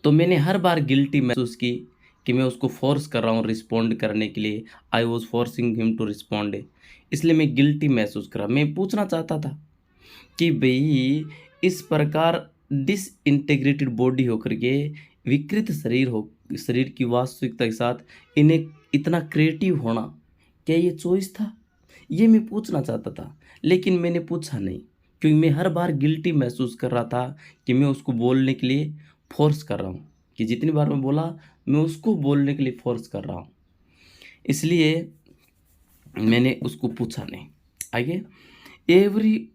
तो मैंने हर बार गिल्टी महसूस की कि मैं उसको फोर्स कर रहा हूँ रिस्पॉन्ड करने के लिए। I was forcing him to respond, इसलिए मैं गिल्टी महसूस कर रहा। मैं पूछना चाहता था कि भाई इस प्रकार डिसइंटीग्रेटेड बॉडी होकर के, विकृत शरीर की वास्तविकता के साथ इन्हें इतना क्रिएटिव होना, क्या ये चॉइस था? ये मैं पूछना चाहता था, लेकिन मैंने पूछा नहीं, क्योंकि मैं हर बार गिल्टी महसूस कर रहा था कि मैं उसको बोलने के लिए फोर्स कर रहा हूँ, कि जितनी बार मैं बोला मैं उसको बोलने के लिए फोर्स कर रहा हूँ, इसलिए मैंने उसको पूछा नहीं। आगे, एवरी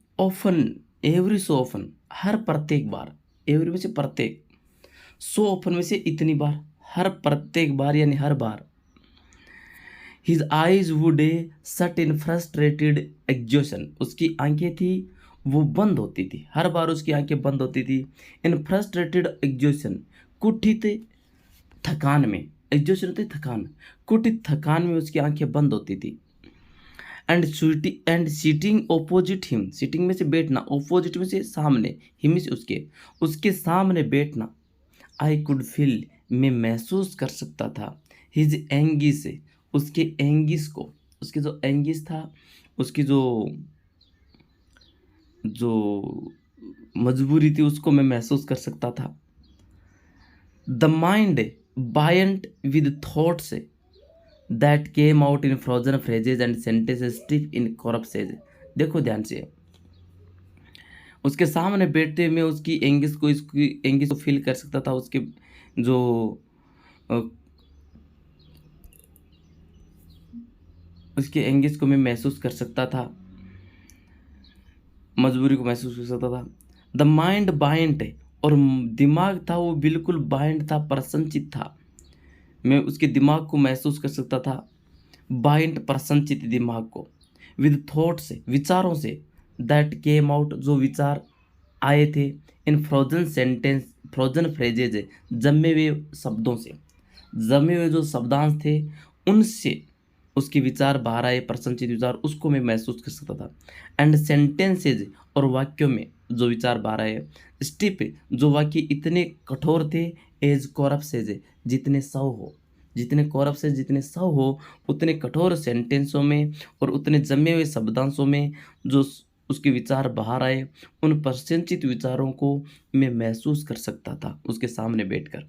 सो ऑफन, हर प्रत्येक बार, एवरी में से प्रत्येक, सो ऑफन में से इतनी बार, हर प्रत्येक बार यानी हर बार, हिज आईज वुड सट इन फ्रस्ट्रेटेड एग्जॉशन, उसकी आंखें थी वो बंद होती थी, हर बार उसकी आंखें बंद होती थी। इन फ्रस्ट्रेटेड एग्जॉशन, कुठित थकान में, एग्जॉशन होती थकान, कुठित थकान में उसकी आंखें बंद होती थी। And sitting opposite him, sitting में से बैठना, ऑपोजिट में से सामने, हिम से उसके सामने बैठना। आई कुड फील, मैं महसूस कर सकता था, हिज एंगिस, उसके एंगिस को, उसकी जो एंगिस था, उसकी जो मजबूरी थी, उसको मैं महसूस कर सकता था। The mind buoyant with thoughts that came out in frozen phrases and sentences stiff in corpses. देखो ध्यान से, उसके सामने बैठते हुए मैं उसकी एंगिस को फील कर सकता था, उसके जो उसके एंगिस को मैं महसूस कर सकता था, मजबूरी को महसूस कर सकता था। द माइंड बाइंड, और दिमाग था वो बिल्कुल बाइंड था, प्रसन्नचित था, मैं उसके दिमाग को महसूस कर सकता था, बाइंड प्रसन्नचित दिमाग को, विद थॉट्स, विचारों से, दैट केम आउट, जो विचार आए थे, इन फ्रोजन फ्रेजेज, जमे हुए शब्दों से, जमे हुए जो शब्दांश थे उनसे उसके विचार बाहर आए, प्रसन्नचित विचार, उसको मैं महसूस कर सकता था। एंड सेंटेंसेज, और वाक्यों में जो विचार बाहर आए, स्टिप, जो वाक्य इतने कठोर थे, एज कॉरप्सेज, जितने सौ हो उतने कठोर सेंटेंसों में और उतने जमे हुए शब्दांशों में जो उसके विचार बाहर आए, उन प्रसन्नचित विचारों को मैं महसूस कर सकता था उसके सामने बैठकर।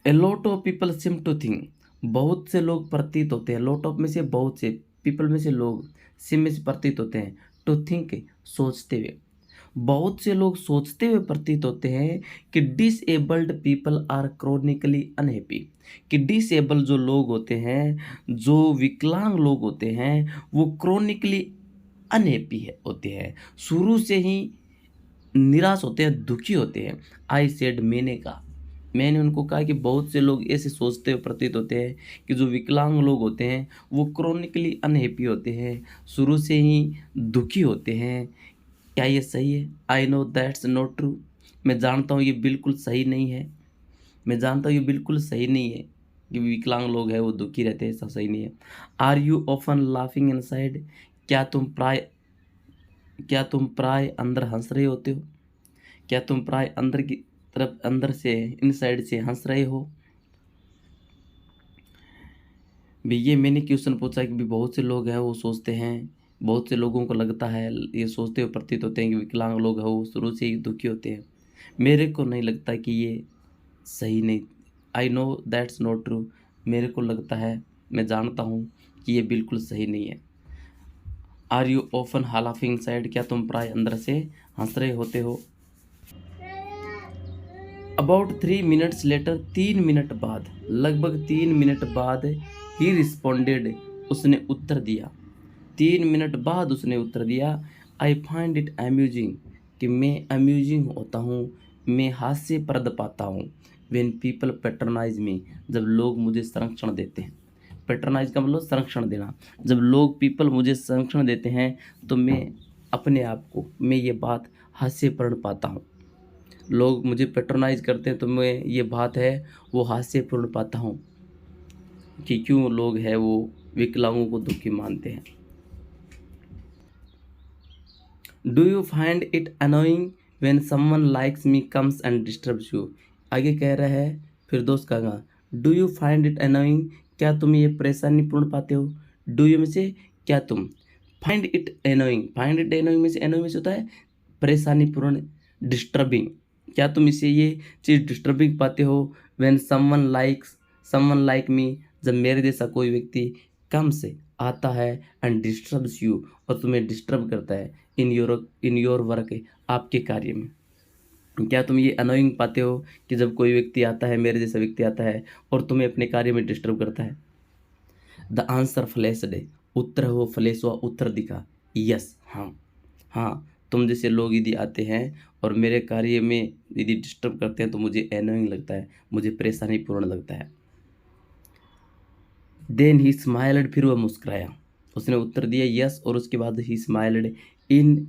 A lot of people seem to think, बहुत से लोग प्रतीत होते हैं, लॉट ऑफ में से बहुत से, पीपल में से लोग, सिम में से प्रतीत होते हैं, टू थिंक, सोचते हुए, बहुत से लोग सोचते हुए प्रतीत होते हैं कि disabled people are chronically unhappy, कि डिसेबल जो लोग होते हैं, जो विकलांग लोग होते हैं, वो क्रोनिकली अनहैप्पी होते हैं, शुरू से ही निराश होते हैं, दुखी होते हैं। आई सेड, मैंने उनको कहा कि बहुत से लोग ऐसे सोचते हुए प्रतीत होते हैं कि जो विकलांग लोग होते हैं वो क्रोनिकली अनहैप्पी होते हैं, शुरू से ही दुखी होते हैं। क्या ये सही है? I know that's not true. मैं जानता हूँ ये बिल्कुल सही नहीं है। मैं जानता हूँ ये बिल्कुल सही नहीं है कि विकलांग लोग हैं वो दुखी रहते हैं, ऐसा सही नहीं है। Are you often laughing inside? क्या तुम प्राय क्या तुम प्राय अंदर हंस रहे होते हो? क्या तुम प्राय अंदर की तरफ, अंदर से, इनसाइड से हंस रहे हो? भी ये मैंने क्वेश्चन पूछा कि भी बहुत से लोग हैं वो सोचते हैं, बहुत से लोगों को लगता है, ये सोचते हुए प्रतीत होते हैं कि विकलांग लोग हैं वो शुरू से ही दुखी होते हैं। मेरे को नहीं लगता कि ये सही नहीं। I know that's not true. मेरे को लगता है, मैं जानता हूँ कि ये बिल्कुल सही नहीं है। Are you often half laughing side? क्या तुम प्राय अंदर से हंस रहे होते हो? अबाउट 3 मिनट्स लेटर, 3 मिनट बाद, लगभग 3 मिनट बाद, ही रिस्पॉन्डेड, उसने उत्तर दिया। 3 मिनट बाद उसने उत्तर दिया, आई फाइंड इट अम्यूजिंग, कि मैं अम्यूजिंग होता हूँ, मैं हास्यप्रद पाता हूँ। वेन पीपल पेट्रोनाइज मी, जब लोग मुझे संरक्षण देते हैं। पेट्रोनाइज का मतलब संरक्षण देना। जब लोग पीपल मुझे संरक्षण देते हैं तो मैं अपने आप को, मैं ये बात हास्यपूर्ण पाता हूँ। लोग मुझे पेट्रोनाइज करते हैं तो मैं ये बात है वो हास्यपूर्ण पाता हूँ कि क्यों लोग हैं वो विकलांगों को दुखी मानते हैं। Do you find it annoying when someone likes me comes and disturbs you? आगे कह रहा है, फिर दोस्त कहेगा, do you find it annoying, क्या तुम ये परेशानीपूर्ण पाते हो? डू यू में से क्या तुम, find it annoying, find it annoying में से, अनोइंग में से होता है परेशानीपूर्ण, डिस्टर्बिंग, क्या तुम इसे ये चीज़ डिस्टर्बिंग पाते हो? व्हेन समवन लाइक मी, जब मेरे जैसा कोई व्यक्ति कम से आता है, एंड डिस्टर्ब्स यू, और तुम्हें डिस्टर्ब करता है, इन योर वर्क, आपके कार्य में। क्या तुम ये अनोइंग पाते हो कि जब कोई व्यक्ति आता है, मेरे जैसा व्यक्ति आता है और तुम्हें अपने कार्य में डिस्टर्ब करता है? द आंसर फ्लैश्ड, उत्तर वो फ्लैश हुआ, उत्तर दिखा, यस, हाँ, हाँ, तुम जैसे लोग यदि आते हैं और मेरे कार्य में यदि डिस्टर्ब करते हैं तो मुझे एनोइंग लगता है, मुझे परेशानीपूर्ण लगता है। देन ही स्माइल्ड, फिर वह मुस्कुराया। उसने उत्तर दिया यस, और उसके बाद ही smiled in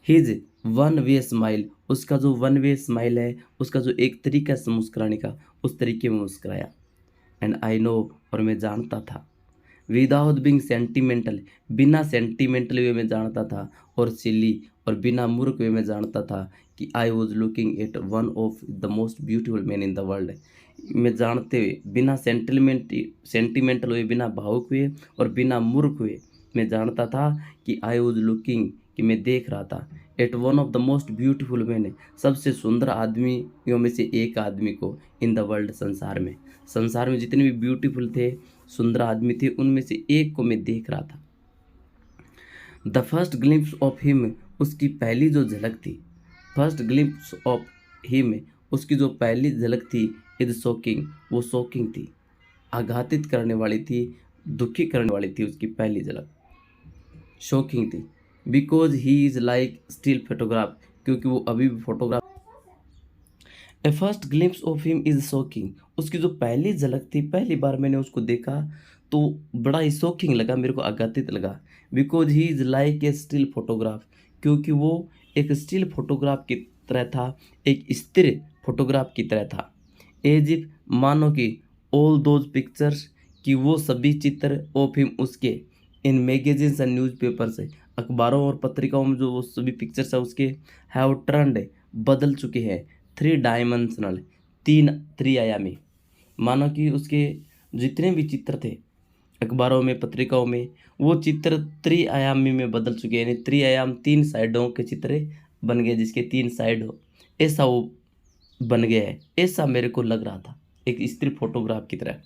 his one way smile, उसका जो वन वे स्माइल है, उसका जो एक तरीका है मुस्कुराने का, उस तरीके में मुस्कुराया। एंड आई नो, और मैं जानता था, विदाउट बीइंग सेंटिमेंटल, बिना सेंटिमेंटल वे में जानता था, और सिली, और बिना मूर्ख वे में जानता था कि I was looking at one of the most beautiful man in the world. मैं जानते हुए, बिना सेंटिमेंटल हुए, बिना भावुक हुए और बिना मूर्ख हुए, मैं जानता था कि आई वॉज लुकिंग, कि मैं देख रहा था, at one of the most beautiful man, सबसे सुंदर आदमियों में से एक आदमी को, इन द वर्ल्ड, संसार में जितने भी ब्यूटीफुल थे, सुंदर आदमी थे, उनमें से एक को मैं देख रहा था। The first glimpse of him, उसकी पहली जो झलक थी, फर्स्ट ग्लिम्प्स ऑफ हिम, उसकी जो पहली झलक थी, इज शॉकिंग, वो शॉकिंग थी, आघातित करने वाली थी, दुखी करने वाली थी, उसकी पहली झलक शॉकिंग थी। Because he is like still photograph, क्योंकि वो अभी भी photograph. A first glimpse of him is shocking, उसकी जो पहली झलक थी, पहली बार मैंने उसको देखा तो बड़ा ही शॉकिंग लगा, मेरे को आघातित लगा। Because he is like a still photograph, क्योंकि वो एक स्टिल फोटोग्राफ की तरह था, एक स्थिर फोटोग्राफ की तरह था। एज इफ, मानो कि, ऑल दोज पिक्चर्स, कि वो सभी चित्र, ऑफ हिम, उसके, इन मैगजीन्स एंड न्यूज़पेपर्स, अखबारों और पत्रिकाओं में जो वो सभी पिक्चर्स है उसके, हैव टर्न्ड, बदल चुके हैं, 3 डायमेंशनल, तीन त्रिआयामी। मानो कि उसके जितने भी चित्र थे अखबारों में, पत्रिकाओं में, वो चित्र त्रिआयामी में बदल चुके हैं, यानी त्रिआयाम, 3 साइडों के चित्र बन गए, जिसके 3 साइड हो, ऐसा वो बन गया है, ऐसा मेरे को लग रहा था, एक स्त्री फोटोग्राफ की तरह।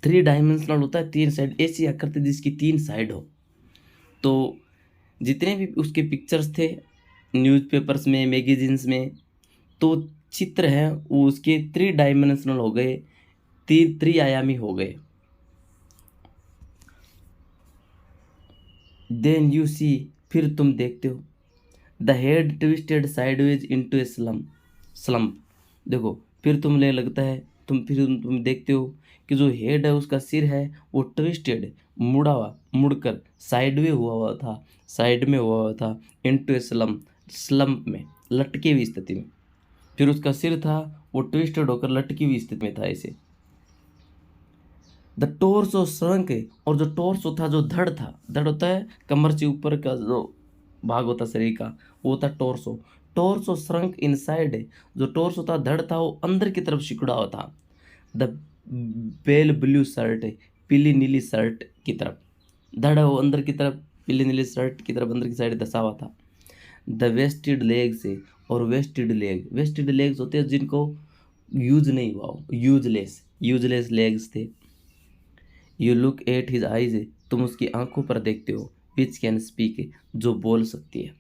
3 डायमेंशनल होता है, 3 साइड, ऐसी आकृति जिसकी 3 साइड हो। तो जितने भी उसके पिक्चर्स थे न्यूज़पेपर्स में, मैगजीन्स में, तो चित्र हैं वो उसके 3 डायमेंशनल हो गए, त्रिआयामी हो गए। देन यू सी, फिर तुम देखते हो, the head twisted sideways into A slump. देखो, फिर तुम्हें लगता है, तुम देखते हो कि जो हेड है उसका सिर है वो ट्विस्टेड, मुड़ा हुआ, मुड़कर साइडवे हुआ था, साइड में हुआ था, इनटू ए स्लम्प में, लटके हुई स्थिति में। फिर उसका सिर था वो ट्विस्टेड होकर लटकी हुई स्थिति में था ऐसे। द टोर्सो श्रंक, और जो टोर्सो था, जो धड़ था, धड़ होता है कमर से ऊपर का जो भाग होता है शरीर का, वो होता टोर्सो। टोर्सो श्रंक इनसाइड, जो टोर्सो था, धड़ था, वो अंदर की तरफ सिकुड़ा हुआ था। द पेल ब्लू शर्ट, पीली नीली शर्ट की तरफ, धड़ वो अंदर की तरफ, पीली नीली शर्ट की तरफ अंदर की साइड धसा हुआ था। द वेस्टेड लेग्स, और वेस्टेड लेग्स होते हैं जिनको यूज नहीं हुआ हो, यूजलेस लेग्स थे। You look at his eyes, तुम उसकी आंखों पर देखते हो, विच कैन स्पीक, जो बोल सकती है।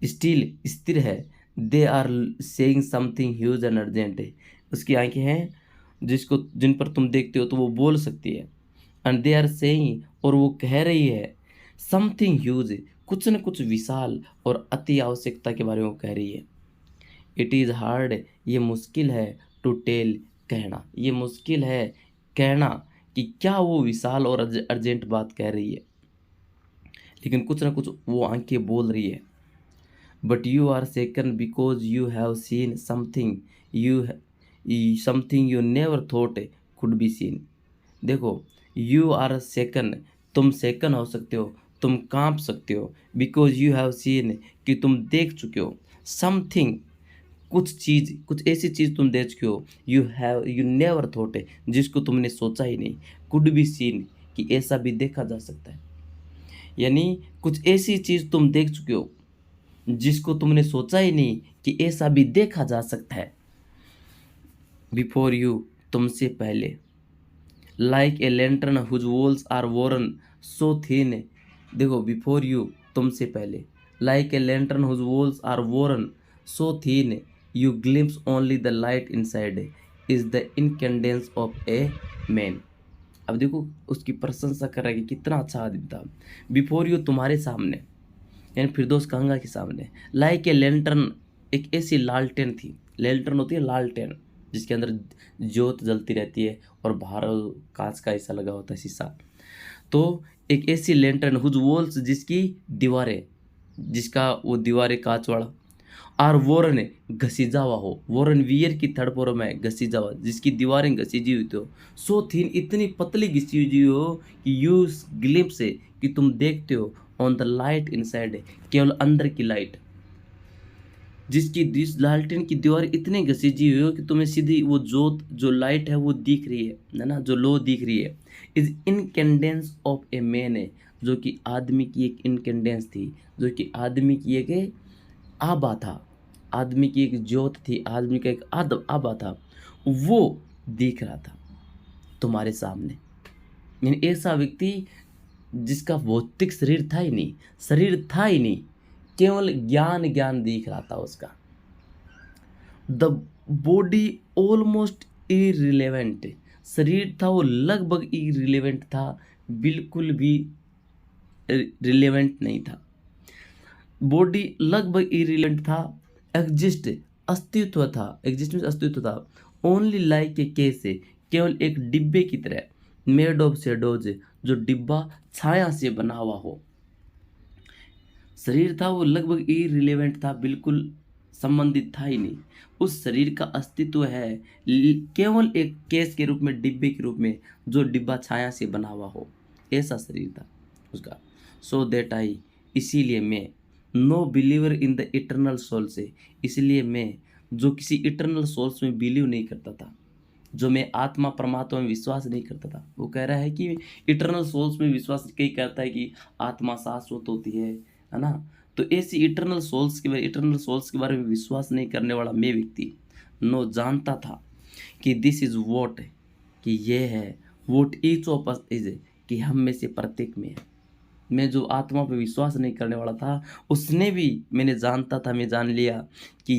स्टिल, स्थिर है। They are saying something huge and urgent, उसकी आंखें हैं जिन पर तुम देखते हो तो वो बोल सकती है। एंड दे आर सेइंग, और वो कह रही है, समथिंग ह्यूज, कुछ न कुछ विशाल और अति आवश्यकता के बारे में वो कह रही है। इट इज़ हार्ड, ये मुश्किल है, टू टेल, कहना, ये मुश्किल है कहना कि क्या वो विशाल और अर्जेंट बात कह रही है, लेकिन कुछ ना कुछ वो आंखें बोल रही है। But you are shaken because you have seen something you never thought could be seen. देखो, यू आर सेकन, तुम सेकन हो सकते हो, तुम कांप सकते हो, बिकॉज यू हैव सीन, कि तुम देख चुके हो, समथिंग, कुछ ऐसी चीज़ तुम देख चुके हो, यू नेवर थॉट, जिसको तुमने सोचा ही नहीं, कुड बी सीन, कि ऐसा भी देखा जा सकता है। यानी कुछ ऐसी चीज़ तुम देख चुके हो जिसको तुमने सोचा ही नहीं कि ऐसा भी देखा जा सकता है। बिफोर यू, तुमसे पहले। Like a lantern whose walls are worn so thin, देखो, बिफोर यू, तुमसे पहले। Like a lantern whose walls are worn so thin, you glimpse only the light inside, is the incandescence of a man. अब देखो, उसकी प्रशंसा कर रहा है कि कितना अच्छा आदमी था। बिफोर यू, तुम्हारे सामने, यानी फिरदौस कहंगा के सामने। लाइक ए लैंटर्न, एक ऐसी लालटेन थी, लैंटर्न होती है लालटेन, जिसके अंदर ज्योत जलती रहती है और बाहर कांच का ऐसा लगा होता है शीशा। तो एक ऐसी लैंटर्न हुज वॉल्स, जिसकी दीवारें, जिसका वो दीवारें कांच वाला, और वोरन, घसीजा हुआ हो, वोरन वियर की थर्ड फॉर्म है घसीजा हुआ, जिसकी दीवारें घसीजी हुई हो, सो थिन, इतनी पतली घिसी हुई हो कि यू ग्लिम्स से, कि तुम देखते हो, ऑन द लाइट इनसाइड, केवल अंदर की लाइट, जिसकी लालटेन की दीवार इतनी घसीजी हुई हो कि तुम्हें सीधी वो जोत, जो लाइट है वो दिख रही है ना, जो लो दिख रही है। इज इनकेंडेंस ऑफ ए मैन, है जो कि आदमी की एक इनकेंडेंस थी, जो कि आदमी की एक आभा था, आदमी की एक ज्योत थी, आदमी का एक आभा था, वो दिख रहा था तुम्हारे सामने। यानी ऐसा व्यक्ति जिसका भौतिक शरीर था ही नहीं, शरीर था ही नहीं, केवल ज्ञान दिख रहा था उसका। द बॉडी ऑलमोस्ट इरिलेवेंट, शरीर था वो लगभग इरिलेवेंट था, बिल्कुल भी रिलेवेंट नहीं था। बॉडी लगभग इरिलेवेंट था, एग्जिस्ट, अस्तित्व था, एग्जिस्टेंस अस्तित्व था, ओनली लाइक ए केस, केवल एक डिब्बे की तरह, मेड ऑफ शेडोज, जो डिब्बा छाया से बना हुआ हो। शरीर था वो लगभग इरिलेवेंट था, बिल्कुल संबंधित था ही नहीं। उस शरीर का अस्तित्व है केवल एक केस के रूप में, डिब्बे के रूप में, जो डिब्बा छाया से बना हुआ हो, ऐसा शरीर था उसका। सो दैट आई, इसीलिए मैं, no believer in the eternal soul से, इसलिए मैं, जो किसी इटर्नल सोल्स में बिलीव नहीं करता था, जो मैं आत्मा परमात्मा में विश्वास नहीं करता था। वो कह रहा है कि इटर्नल सोल्स में विश्वास, कई कहता है कि आत्मा शाश्वत होती है ना। तो ऐसी इटर्नल सोल्स के बारे में विश्वास नहीं करने वाला मैं व्यक्ति, नो, जानता था कि दिस इज वॉट, कि ये है, what each of us is, कि हम में से प्रत्येक में है। मैं जो आत्मा पे विश्वास नहीं करने वाला था, उसने भी मैंने जानता था, मैं जान लिया कि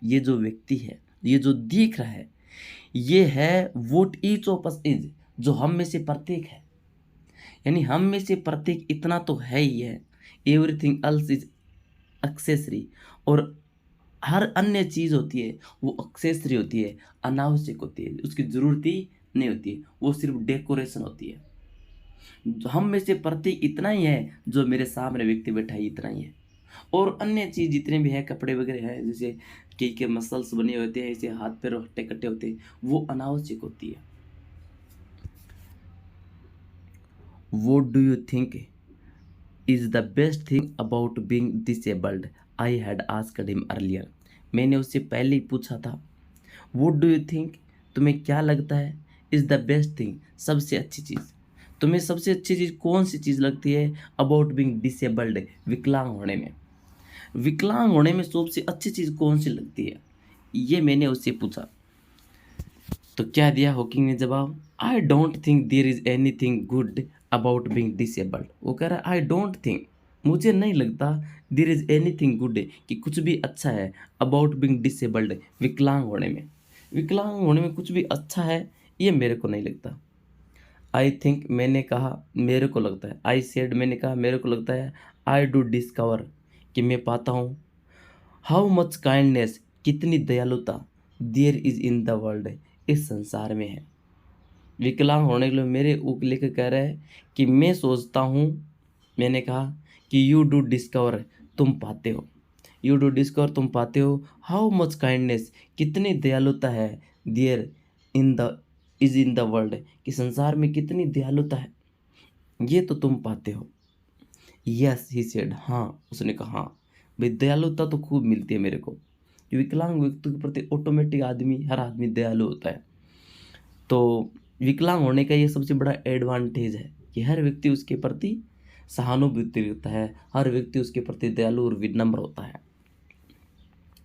ये जो व्यक्ति है, ये जो दिख रहा है, ये है what each of us is, जो हम में से प्रत्येक है। यानी हम में से प्रत्येक इतना तो है ही है, एवरीथिंग एल्स इज़ एक्सेसरी। और हर अन्य चीज़ होती है, वो एक्सेसरी होती है, अनावश्यक होती है, उसकी ज़रूरत ही नहीं होती है, वो सिर्फ़ डेकोरेशन होती है। हम में से प्रत्येक इतना ही है, जो मेरे सामने व्यक्ति बैठा है इतना ही है। और अन्य चीज़ जितने भी हैं, कपड़े वगैरह हैं, जैसे कई के मसल्स बने होते हैं, ऐसे हाथ पैर हट्टे-कट्टे होते हैं, वो अनावश्यक होती है। What do you think is the best thing about being disabled? I had asked him earlier. मैंने उससे पहले ही पूछा था, व्हाट डू यू थिंक, तुम्हें क्या लगता है, इज़ द बेस्ट थिंग, सबसे अच्छी चीज़, तुम्हें सबसे अच्छी चीज़ कौन सी चीज़ लगती है अबाउट बीइंग डिसेबल्ड, विकलांग होने में? विकलांग होने में सबसे अच्छी चीज़ कौन सी लगती है, ये मैंने उससे पूछा। तो क्या दिया हॉकिंग ने जवाब? I don't think there is anything good about being disabled. वो कह रहा है आई डोंट थिंक, मुझे नहीं लगता, देयर इज़ एनीथिंग गुड, कि कुछ भी अच्छा है अबाउट बीइंग डिसेबल्ड, विकलांग होने में। विकलांग होने में कुछ भी अच्छा है, ये मेरे को नहीं लगता। आई थिंक, मैंने कहा मेरे को लगता है, आई सेड, मैंने कहा मेरे को लगता है, आई डू डिस्कवर, कि मैं पाता हूँ, हाउ मच काइंडनेस, कितनी दयालुता, there is in the world, इस संसार में है। विकलांग होने के लिए मेरे लेकर कह रहा है कि मैं सोचता हूँ, मैंने कहा कि यू डू डिस्कवर, तुम पाते हो, यू डू डिस्कवर, तुम पाते हो, हाउ मच काइंडनेस, कितनी दयालुता है, there in the is in the world, कि संसार में कितनी दयालुता है, ये तो तुम पाते हो। यस ही सेड, हाँ, उसने कहा हाँ भाई, दयालुता तो खूब मिलती है मेरे को। विकलांग व्यक्ति के प्रति ऑटोमेटिक आदमी, हर आदमी दयालु होता है। तो विकलांग होने का ये सबसे बड़ा एडवांटेज है कि हर व्यक्ति उसके प्रति सहानुभूति रखता है, हर व्यक्ति उसके प्रति दयालु और विनम्र होता है।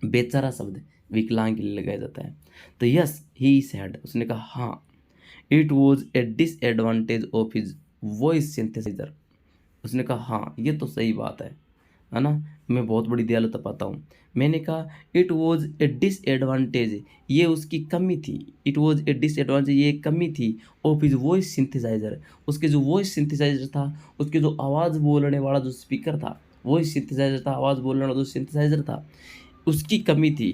बेचारा शब्द विकलांग के लिए लगाया जाता है। तो यस ही सैड, उसने कहा हाँ, it was a disadvantage of his voice synthesizer. उसने कहा हाँ, ये तो सही बात है ना, मैं बहुत बड़ी दयालुता पाता हूँ। मैंने कहा इट वॉज ए डिसएडवांटेज, ये उसकी कमी थी, इट वॉज ए डिसएडवांटेज, ये एक कमी थी, ऑफ हिज वॉइस सिंथेसाइजर, उसके जो वॉइस सिंथेसाइजर था, उसके जो आवाज़ बोलने वाला जो स्पीकर था, वॉइस सिंथेसाइजर था, आवाज़ बोलने वाला जो सिंथेसाइजर था, उसकी कमी थी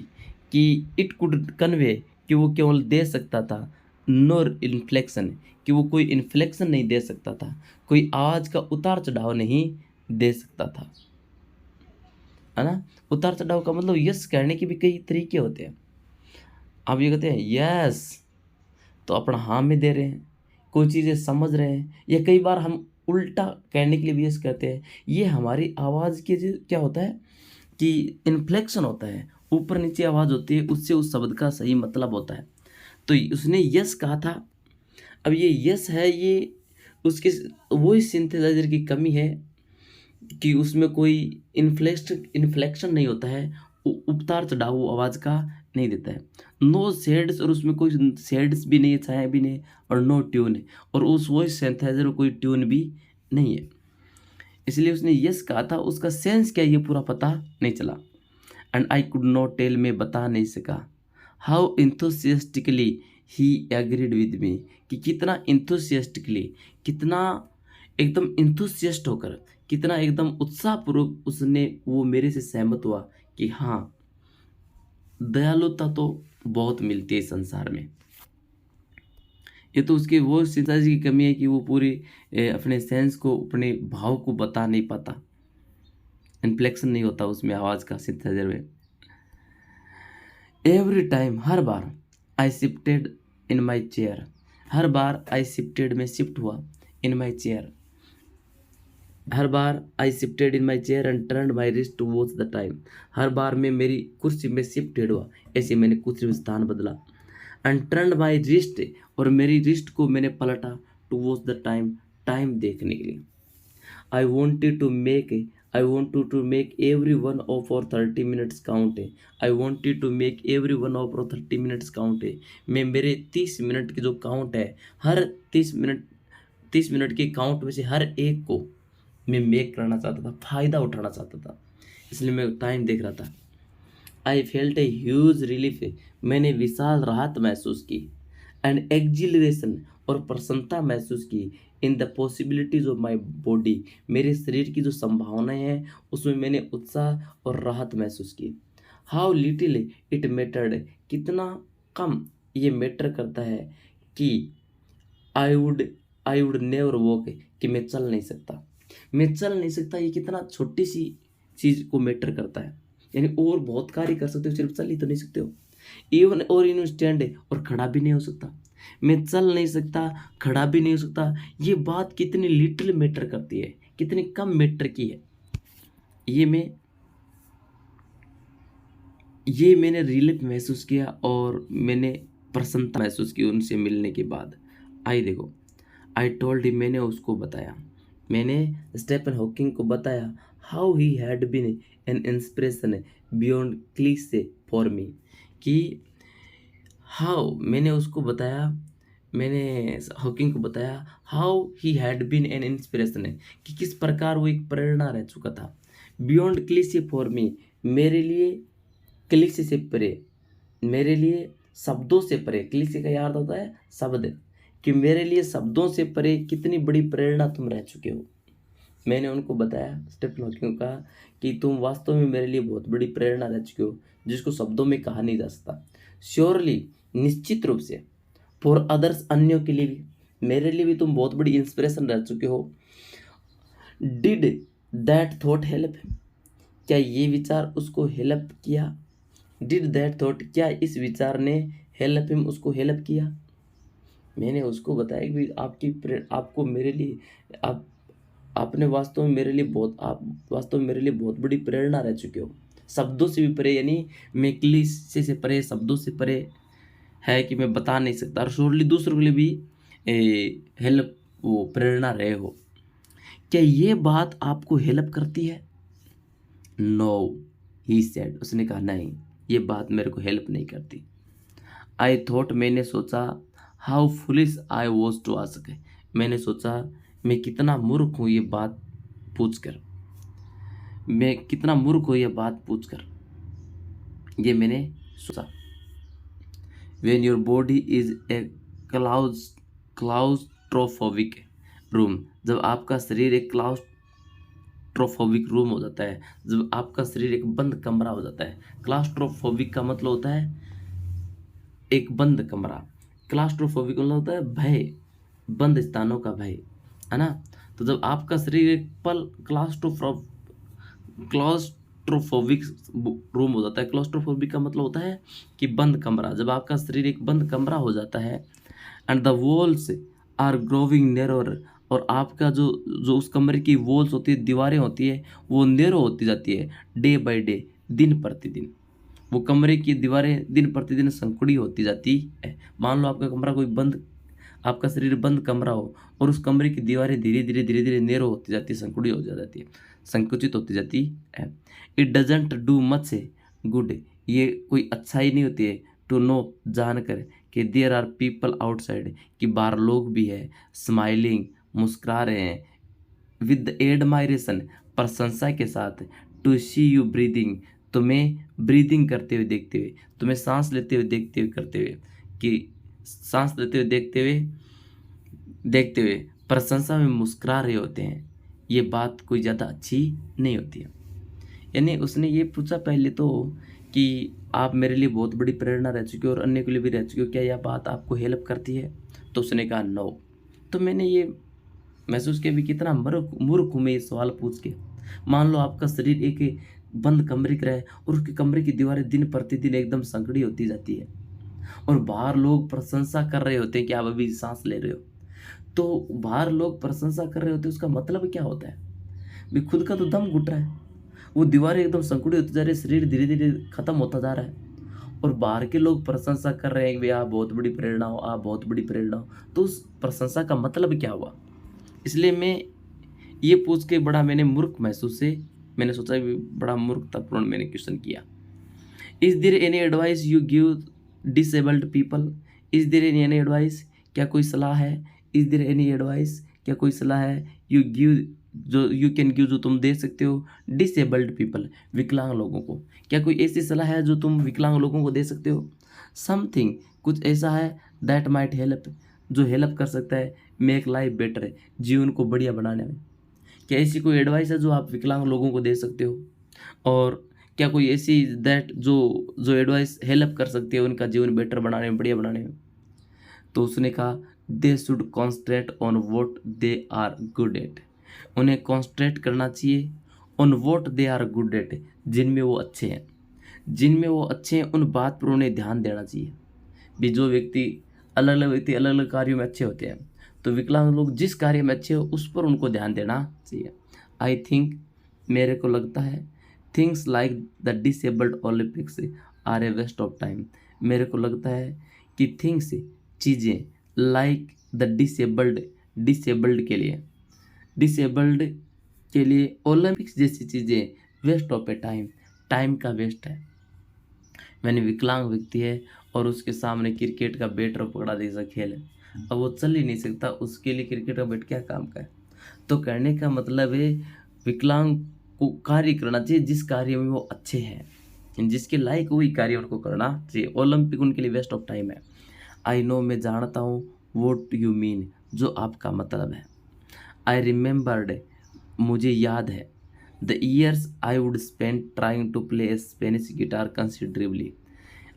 कि इट कुड कन्वे, कि वो केवल दे सकता था, नोर इन्फ्लेक्शन, कि वो कोई इन्फ्लेक्शन नहीं दे सकता था, कोई आवाज़ का उतार चढ़ाव नहीं दे सकता था, है ना। उतार चढ़ाव का मतलब यस कहने के भी कई तरीके होते हैं। आप ये कहते हैं यस, तो अपना हाँ में दे रहे हैं, कोई चीज़ें समझ रहे हैं, या कई बार हम उल्टा कहने के लिए भी यस कहते हैं। ये हमारी आवाज़ के जो क्या होता है कि इन्फ्लेक्शन होता है, ऊपर नीचे आवाज़ होती है, उससे उस शब्द का सही मतलब होता है। तो उसने यस कहा था। अब ये यस है, ये उसके वही सिंथेसाइज़र की कमी है कि उसमें कोई इन्फ्लेक्शन नहीं होता है, उतार चढ़ाव वो आवाज़ का नहीं देता है। नो शेड्स, और उसमें कोई शेड्स भी नहीं है, छाया भी नहीं है, और नो ट्यून है, और उस वॉइस सिंथेसाइज़र में कोई ट्यून भी नहीं है। इसलिए उसने यस कहा था, उसका सेंस क्या है ये पूरा पता नहीं चला। And I could not tell, मैं बता नहीं सका, how enthusiastically he agreed with me, कि कितना इंथुसियास्टिकली, कितना एकदम इंथुसियस्ट होकर, कितना एकदम उत्साहपूर्वक उसने वो मेरे से सहमत हुआ कि हाँ, दयालुता तो बहुत मिलती है इस संसार में। ये तो उसकी वो सिंथेसिस की कमी है कि वो पूरी अपने सेंस को, अपने भाव को बता नहीं पाता, इन्फ्लेक्शन नहीं होता उसमें आवाज़ का सिंथेसाइजर में। एवरी टाइम, हर बार, I shifted in my chair, हर बार आई शिफ्टेड में शिफ्ट हुआ, इन माई चेयर, हर बार I shifted in my chair and turn my wrist to watch the time, हर बार मैं मेरी कुर्सी में शिफ्टेड हुआ, ऐसे मैंने कुछ भी स्थान बदला। एंड टर्न माई रिस्ट, और मेरी रिस्ट को मैंने पलटा, to watch the time, time देखने के लिए। I wanted to make I wanted to make every one of our 30 minutes count है। I wanted to make every one of our 30 minutes count है। मैं मेरे 30 मिनट के जो काउंट है, हर 30 मिनट के काउंट में से हर एक को मैं मेक करना चाहता था, फ़ायदा उठाना चाहता था, इसलिए मैं टाइम देख रहा था। I felt a huge relief, मैंने विशाल राहत महसूस की, एंड एक्जिलरेशन और प्रसन्नता महसूस की in the possibilities of my body, मेरे शरीर की जो संभावनाएं हैं उसमें मैंने उत्साह और राहत महसूस की। हाउ लिटिल इट मैटर्ड, कितना कम ये मैटर करता है कि I would I would never walk, कि मैं चल नहीं सकता, मैं चल नहीं सकता, ये कितना छोटी सी चीज़ को मैटर करता है। यानी और बहुत कार्य कर सकते हो, सिर्फ चल ही तो नहीं सकते हो। इवन और इन स्टैंड है, और खड़ा भी नहीं हो सकता, मैं चल नहीं सकता, खड़ा भी नहीं हो सकता, ये बात कितनी लिटिल मैटर करती है, कितनी कम मैटर की है। ये मैं ये मैंने रिलीफ महसूस किया और मैंने प्रसन्नता महसूस की उनसे मिलने के बाद। आई देखो, आई टोल्ड हिम, मैंने उसको बताया, मैंने स्टीफन हॉकिंग को बताया, how he had been an inspiration beyond cliche for me, कि हाउ, मैंने उसको बताया, मैंने हॉकिंग को बताया, how he had been an inspiration, कि किस प्रकार वो एक प्रेरणा रह चुका था, बियॉन्ड क्लीशे फॉर मी, मेरे लिए क्लीशे से परे, मेरे लिए शब्दों से परे, क्लीशे का याद होता है शब्द, कि मेरे लिए शब्दों से परे कितनी बड़ी प्रेरणा तुम रह चुके हो। मैंने उनको बताया, स्टीफन हॉकिंग को कहा कि तुम वास्तव में मेरे लिए बहुत बड़ी प्रेरणा रह चुके हो, जिसको शब्दों में कहा नहीं जा सकता। श्योरली, निश्चित रूप से, फॉर अदर्स, अन्यों के लिए भी, मेरे लिए भी तुम बहुत बड़ी इंस्पिरेशन रह चुके हो। डिड दैट थॉट हेल्प, क्या ये विचार उसको हेल्प किया? डिड दैट थॉट, क्या इस विचार ने हेल्प हिम, उसको हेल्प किया? मैंने उसको बताया कि आपको मेरे लिए, आप आपने वास्तव में मेरे लिए बहुत, आप वास्तव में मेरे लिए बहुत बड़ी प्रेरणा रह चुके हो, शब्दों से भी परे, यानी मैं क्लीशे से परे, शब्दों से परे है कि मैं बता नहीं सकता, और श्योरली दूसरों के लिए भी हेल्प, वो प्रेरणा रहे हो। क्या ये बात आपको हेल्प करती है? नो, ही सेड, उसने कहा नहीं, ये बात मेरे को हेल्प नहीं करती। आई थॉट, मैंने सोचा, how foolish I was to ask, मैंने सोचा मैं कितना मूर्ख हूँ ये बात पूछकर, मैं कितना मूर्ख हूँ ये बात पूछकर, ये मैंने सोचा। When your body is a claustrophobic room, जब आपका शरीर एक क्लाउस्ट्रोफोबिक रूम हो जाता है, जब आपका शरीर एक बंद कमरा हो जाता है। क्लाउस्ट्रोफोबिक का मतलब होता है एक बंद कमरा, क्लास्ट्रोफोबिक मतलब होता है भय, बंद स्थानों का भय, है ना। तो जब आपका शरीर एक पल क्लास्ट्रोफोबिक रूम हो जाता है, क्लास्ट्रोफोबिक का मतलब होता है कि बंद कमरा, जब आपका शरीर एक बंद कमरा हो जाता है, and the walls are growing narrower, और आपका जो जो उस कमरे की वॉल्स होती है, दीवारें होती है, वो नैरो होती जाती है डे बाय डे, दिन प्रतिदिन, वो कमरे की दीवारें दिन प्रतिदिन संकुड़ी होती जाती है। मान लो आपका कमरा कोई बंद, आपका शरीर बंद कमरा हो, और उस कमरे की दीवारें धीरे धीरे धीरे धीरे नैरो होती जाती है, संकुड़ी हो जाती है, संकुचित होती जाती है। It doesn't do much good, ये कोई अच्छाई नहीं होती है, टू नो, जानकर, कि देयर आर पीपल आउटसाइड, कि बाहर लोग भी है, स्माइलिंग, मुस्कुरा रहे हैं, विद एडमायरेशन, प्रशंसा के साथ, टू सी यू ब्रीदिंग, तुम्हें ब्रीदिंग करते हुए देखते हुए, तुम्हें सांस लेते हुए देखते हुए करते हुए, कि सांस लेते हुए देखते हुए प्रशंसा में मुस्कुरा रहे होते हैं, ये बात कोई ज़्यादा अच्छी नहीं होती है। यानी उसने ये पूछा पहले तो कि आप मेरे लिए बहुत बड़ी प्रेरणा रह चुके हो और अन्य के लिए भी रह चुके हो, क्या यह बात आपको हेल्प करती है? तो उसने कहा नो। तो मैंने ये महसूस किया भी कितना मूर्ख मूर्ख हूँ मैं ये सवाल पूछ के। मान लो आपका शरीर एक बंद कमरे का है, और उसके कमरे की दीवारें दिन प्रतिदिन एकदम संकड़ी होती जाती है, और बाहर लोग प्रशंसा कर रहे होते हैं कि आप अभी सांस ले रहे हो। तो बाहर लोग प्रशंसा कर रहे होते हैं, उसका मतलब क्या होता है? भी खुद का तो दम घुट रहा है, वो दीवारें एकदम संकुड़ी होती जा रही है, शरीर धीरे धीरे खत्म होता जा रहा है, और बाहर के लोग प्रशंसा कर रहे हैं कि भाई आप बहुत बड़ी प्रेरणा हो, आप बहुत बड़ी प्रेरणा हो। तो उस प्रशंसा का मतलब क्या हुआ? इसलिए मैं ये पूछ के बड़ा मैंने मूर्ख महसूस से, मैंने सोचा कि बड़ा मूर्खतापूर्ण मैंने क्वेश्चन किया। Is there any advice you give disabled people? Is there any advice, क्या कोई सलाह है? इज देयर एनी एडवाइस, क्या कोई सलाह है? यू गिव जो यू कैन गिव, जो तुम दे सकते हो डिसेबल्ड पीपल, विकलांग लोगों को। क्या कोई ऐसी सलाह है जो तुम विकलांग लोगों को दे सकते हो? समथिंग, कुछ ऐसा है दैट माइट हेल्प, जो हेल्प कर सकता है मेक लाइफ बेटर, जीवन को बढ़िया बनाने में। क्या ऐसी कोई एडवाइस है जो आप विकलांग लोगों को दे सकते हो? और क्या कोई ऐसी दैट जो जो एडवाइस हेल्प कर सकती है उनका जीवन बेटर बनाने में, बढ़िया बनाने में? तो उसने कहा they should concentrate on what they are good at, उन्हें कॉन्सन्ट्रेट करना चाहिए on what they are good at, जिनमें वो अच्छे हैं, जिनमें वो अच्छे हैं उन बात पर उन्हें ध्यान देना चाहिए। भी जो व्यक्ति व्यक्ति अलग अलग कार्यों में अच्छे होते हैं, तो विकलांग लोग जिस कार्य में अच्छे हो उस पर उनको ध्यान देना चाहिए। आई थिंक, मेरे को लगता है, things like the disabled Olympics are a waste of time, मेरे को लगता है कि थिंग्स, चीज़ें, लाइक द डिसेबल्ड, डिसेबल्ड के लिए, डिसेबल्ड के लिए ओलंपिक्स जैसी चीज़ें waste of a time, time का वेस्ट है। मैंने विकलांग व्यक्ति है और उसके सामने क्रिकेट का बैट और पकड़ा जैसा खेल है, अब वो चल ही नहीं सकता, उसके लिए क्रिकेट का बैट क्या काम का है? तो कहने का मतलब है विकलांग को कार्य करना चाहिए जिस कार्य में वो अच्छे हैं, जिसके लायक वही कार्य उनको करना चाहिए। ओलंपिक उनके लिए वेस्ट ऑफ टाइम है। आई नो, मैं जानता हूँ, वॉट यू मीन, जो आपका मतलब है। आई रिमेंबर्ड, मुझे याद है, the years I would spend trying to play a Spanish guitar considerably.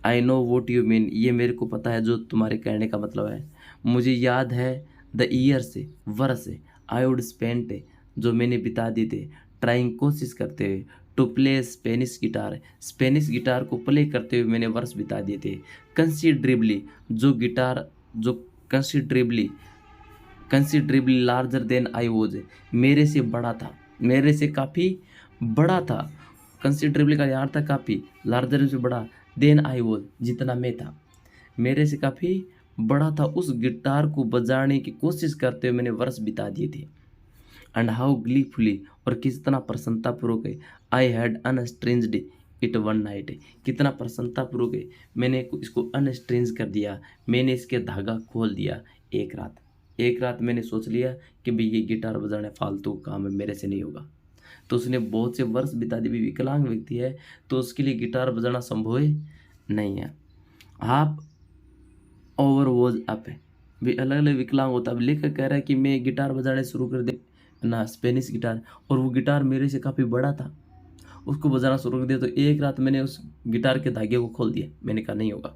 I know what you mean, ये मेरे को पता है जो तुम्हारे कहने का मतलब है। मुझे याद है, द ईयर्स, वर्ष, आई वुड स्पेंड, जो मैंने बिता दिए थे, ट्राइंग, कोशिश करते हुए, to play Spanish guitar, Spanish guitar को प्ले करते हुए मैंने वर्ष बिता दिए थे। कंसिडरेबली, जो गिटार, जो considerably, considerably larger than I was, मेरे से बड़ा था, मेरे से काफ़ी बड़ा था। कंसिडरेबली का यार था काफ़ी, लार्जर से बड़ा, देन आई वॉज, जितना मैं था, मेरे से काफ़ी बड़ा था। उस गिटार को बजाने की कोशिश करते हुए मैंने वर्ष बिता दिए थे। एंड हाउ ग्लीफुली, और कितना प्रसन्नतापूर्वक है, I had unstranged it one night, कितना प्रसन्नतापूर्वक है, मैंने इसको अनस्ट्रेंज कर दिया, मैंने इसके धागा खोल दिया एक रात। एक रात मैंने सोच लिया कि भाई ये गिटार बजाना फालतू काम है, मेरे से नहीं होगा। तो उसने बहुत से वर्ष बिता दिए। भी विकलांग व्यक्ति है तो उसके लिए गिटार बजाना संभव नहीं है। आप ओवर वॉज अप है, भी अलग अलग विकलांग होता है। अब लेकर कह रहा है कि मैं गिटार बजाने शुरू कर दे ना, स्पेनिश गिटार, और वो गिटार मेरे से काफ़ी बड़ा था, उसको बजाना शुरू कर दिया। तो एक रात मैंने उस गिटार के धागे को खोल दिया, मैंने कहा नहीं होगा।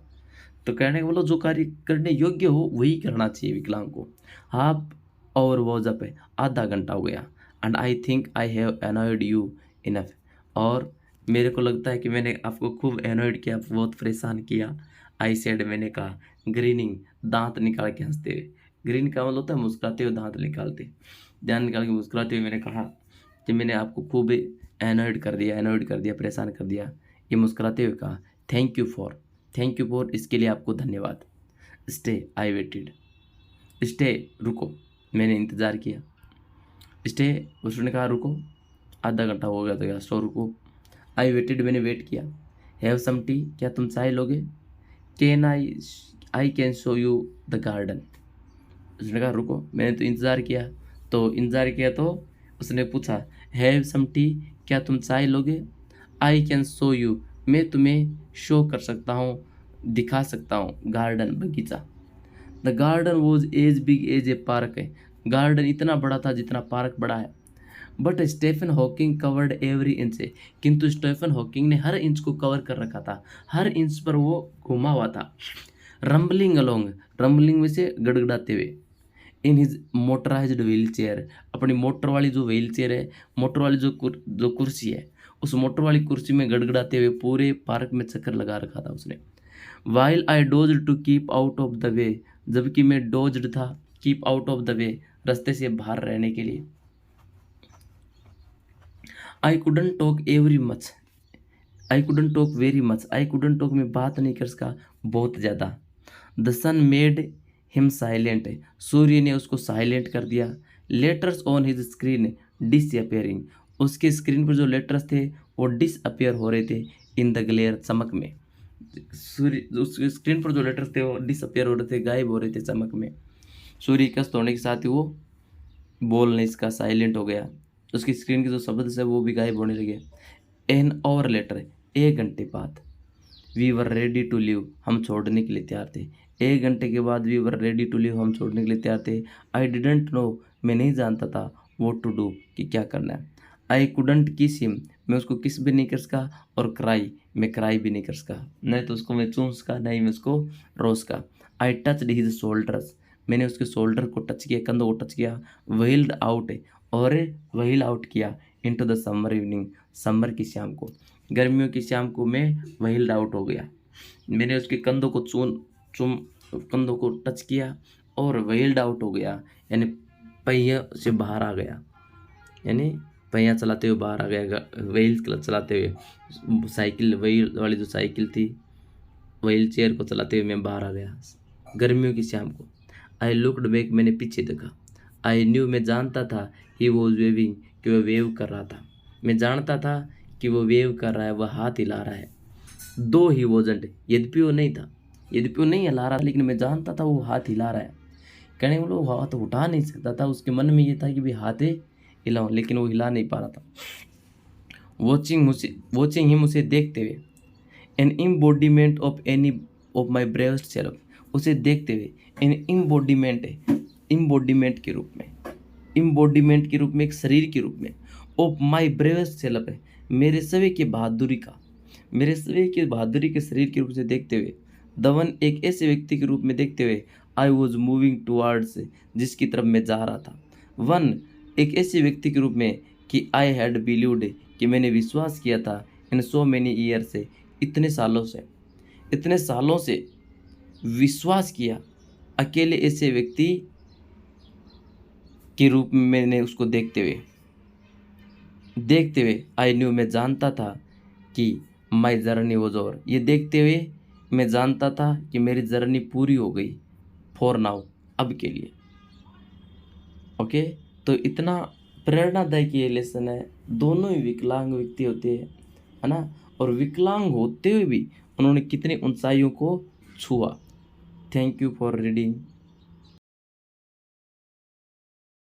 तो कहने का मतलब जो कार्य करने योग्य हो वही करना चाहिए विकलांग को। आप और वॉज अप है, आधा घंटा हो गया। And I think I have annoyed you enough, और मेरे को लगता है कि मैंने आपको खूब अनॉयड किया, बहुत परेशान किया। आई सेड, मैंने कहा, ग्रीनिंग, दांत निकाल के हंसते हुए। ग्रीन का मतलब होता है मुस्कुराते हुए, दांत निकालते, ध्यान निकाल के मुस्कुराते हुए मैंने कहा कि मैंने आपको खूब अनॉयड कर दिया, अनॉयड कर दिया, परेशान कर दिया। ये मुस्कुराते हुए कहा, थैंक यू फॉर, इसके लिए आपको धन्यवाद। स्टे, आई वेटेड, स्टे, रुको, मैंने इंतज़ार किया। स्टे, उसने कहा रुको, आधा घंटा हो गया तो यार, स्टो, रुको। आई वेटेड, मैंने वेट किया। हैव सम टी, क्या तुम चाय लोगे? Can I can show you the garden. उसने कहा रुको, मैंने तो इंतज़ार किया, तो इंतज़ार किया तो उसने पूछा हैव सम टी, क्या तुम चाय लोगे? आई कैन शो यू, मैं तुम्हें शो कर सकता हूँ, दिखा सकता हूँ, गार्डन, बगीचा। The garden was as big as a park है, गार्डन इतना बड़ा था जितना पार्क बड़ा है। But Stephen Hawking covered every inch, किंतु स्टीफन हॉकिंग ने हर इंच को कवर कर रखा था, हर इंच पर वो घुमा हुआ था। रंबलिंग अलोंग, रंबलिंग में से गड़गड़ाते हुए, in his motorised wheel chair, अपनी मोटर वाली जो व्हील चेयर है, मोटर वाली जो कुर्सी है, उस मोटर वाली कुर्सी में गड़गड़ाते हुए पूरे पार्क में चक्कर लगा रखा था उसने। While I dozed to keep out of the way, जबकि मैं डोज्ड था, keep out of the way, रास्ते से बाहर रहने के लिए। I couldn't talk every much, I couldn't talk very much, I couldn't talk, मैं बात नहीं कर सका बहुत ज़्यादा। The sun made him silent, सूर्य ने उसको साइलेंट कर दिया। Letters on his screen disappearing, उसके स्क्रीन पर जो लेटर्स थे वो डिसअपियर हो रहे थे, इन द ग्लेयर, चमक में। सूर्य, उसके स्क्रीन पर जो लेटर्स थे वो डिसअपियर हो रहे थे, गायब हो रहे थे चमक में। सूर्य का अस्त होने के साथ ही वो बोल नहीं इसका, साइलेंट हो गया। उसकी स्क्रीन के जो शब्द है वो भी गायब होने लगे। एन आवर लेटर, 1 घंटे बाद, we were ready to leave, हम छोड़ने के लिए तैयार थे। 1 घंटे के बाद we were ready to leave, हम छोड़ने के लिए तैयार थे। आई डिडेंट नो, मैं नहीं जानता था, वॉट टू डू, कि क्या करना है। आई कुडंट किस हिम, मैं उसको किस भी नहीं कर सका। और क्राई, मैं क्राई भी नहीं कर सका, नहीं तो उसको मैं चूम सका, नहीं मैं उसको रो सका। आई टचड हिज शोल्डर्स, मैंने उसके शोल्डर को टच किया, कंधों को टच किया। व्हील्ड आउट, और व्हील आउट किया into the summer evening, summer की शाम को, गर्मियों की शाम को मैं व्हील्ड आउट हो गया। मैंने उसके कंधों को चूम कंधों को टच किया और व्हील्ड आउट हो गया, यानी पहिया से बाहर आ गया, यानी पहिया चलाते हुए बाहर आ गया, व्हील चलाते हुए, साइकिल व्हील वाली जो साइकिल थी, व्हील चेयर को चलाते हुए मैं बाहर आ गया गर्मियों की शाम को। आई लुक्ड बैक, मैंने पीछे देखा। आई न्यू, मैं जानता था, ही वॉज वेविंग, कि वह वेव कर रहा था। मैं जानता था कि वो वेव कर रहा है, वह हाथ हिला रहा है। दो ही वॉजंट, यद्यपि वो नहीं था, यद्यपि वो नहीं हिला रहा था, लेकिन मैं जानता था वो हाथ हिला रहा है। कहने वाला वो हाथ उठा नहीं सकता था, उसके मन में ये था कि भाई हाथ हिलाऊं, लेकिन वो हिला नहीं पा रहा था। वॉचिंग हिम, उसे देखते हुए। An embodiment of any of my bravest self, उसे देखते हुए। एन इम्बॉडीमेंट है, इम्बॉडीमेंट के रूप में, इम्बॉडीमेंट के रूप में, एक शरीर के रूप में। ऑफ माई ब्रेवेस्ट सेल्फ है, मेरे सभी की बहादुरी का, मेरे सभी की बहादुरी के शरीर के रूप से देखते हुए। दवन, एक ऐसे व्यक्ति के रूप में देखते हुए। आई वॉज मूविंग टुवार्ड्स, जिसकी तरफ मैं जा रहा था। वन, एक ऐसे व्यक्ति के रूप में कि आई हैड बिलीव्ड, कि मैंने विश्वास किया था। इन सो मैनी ईयर से, इतने सालों से, इतने सालों से विश्वास किया। अकेले ऐसे व्यक्ति के रूप में मैंने उसको देखते हुए आई न्यू, मैं जानता था कि माई जर्नी वॉज ओवर, ये देखते हुए मैं जानता था कि मेरी जर्नी पूरी हो गई। फॉर नाउ, अब के लिए। ओके, तो इतना प्रेरणादायक ये लेसन है। दोनों ही विकलांग व्यक्ति होते हैं, है ना, और विकलांग होते हुए भी उन्होंने कितनी ऊंचाइयों को छुआ। Thank you for reading.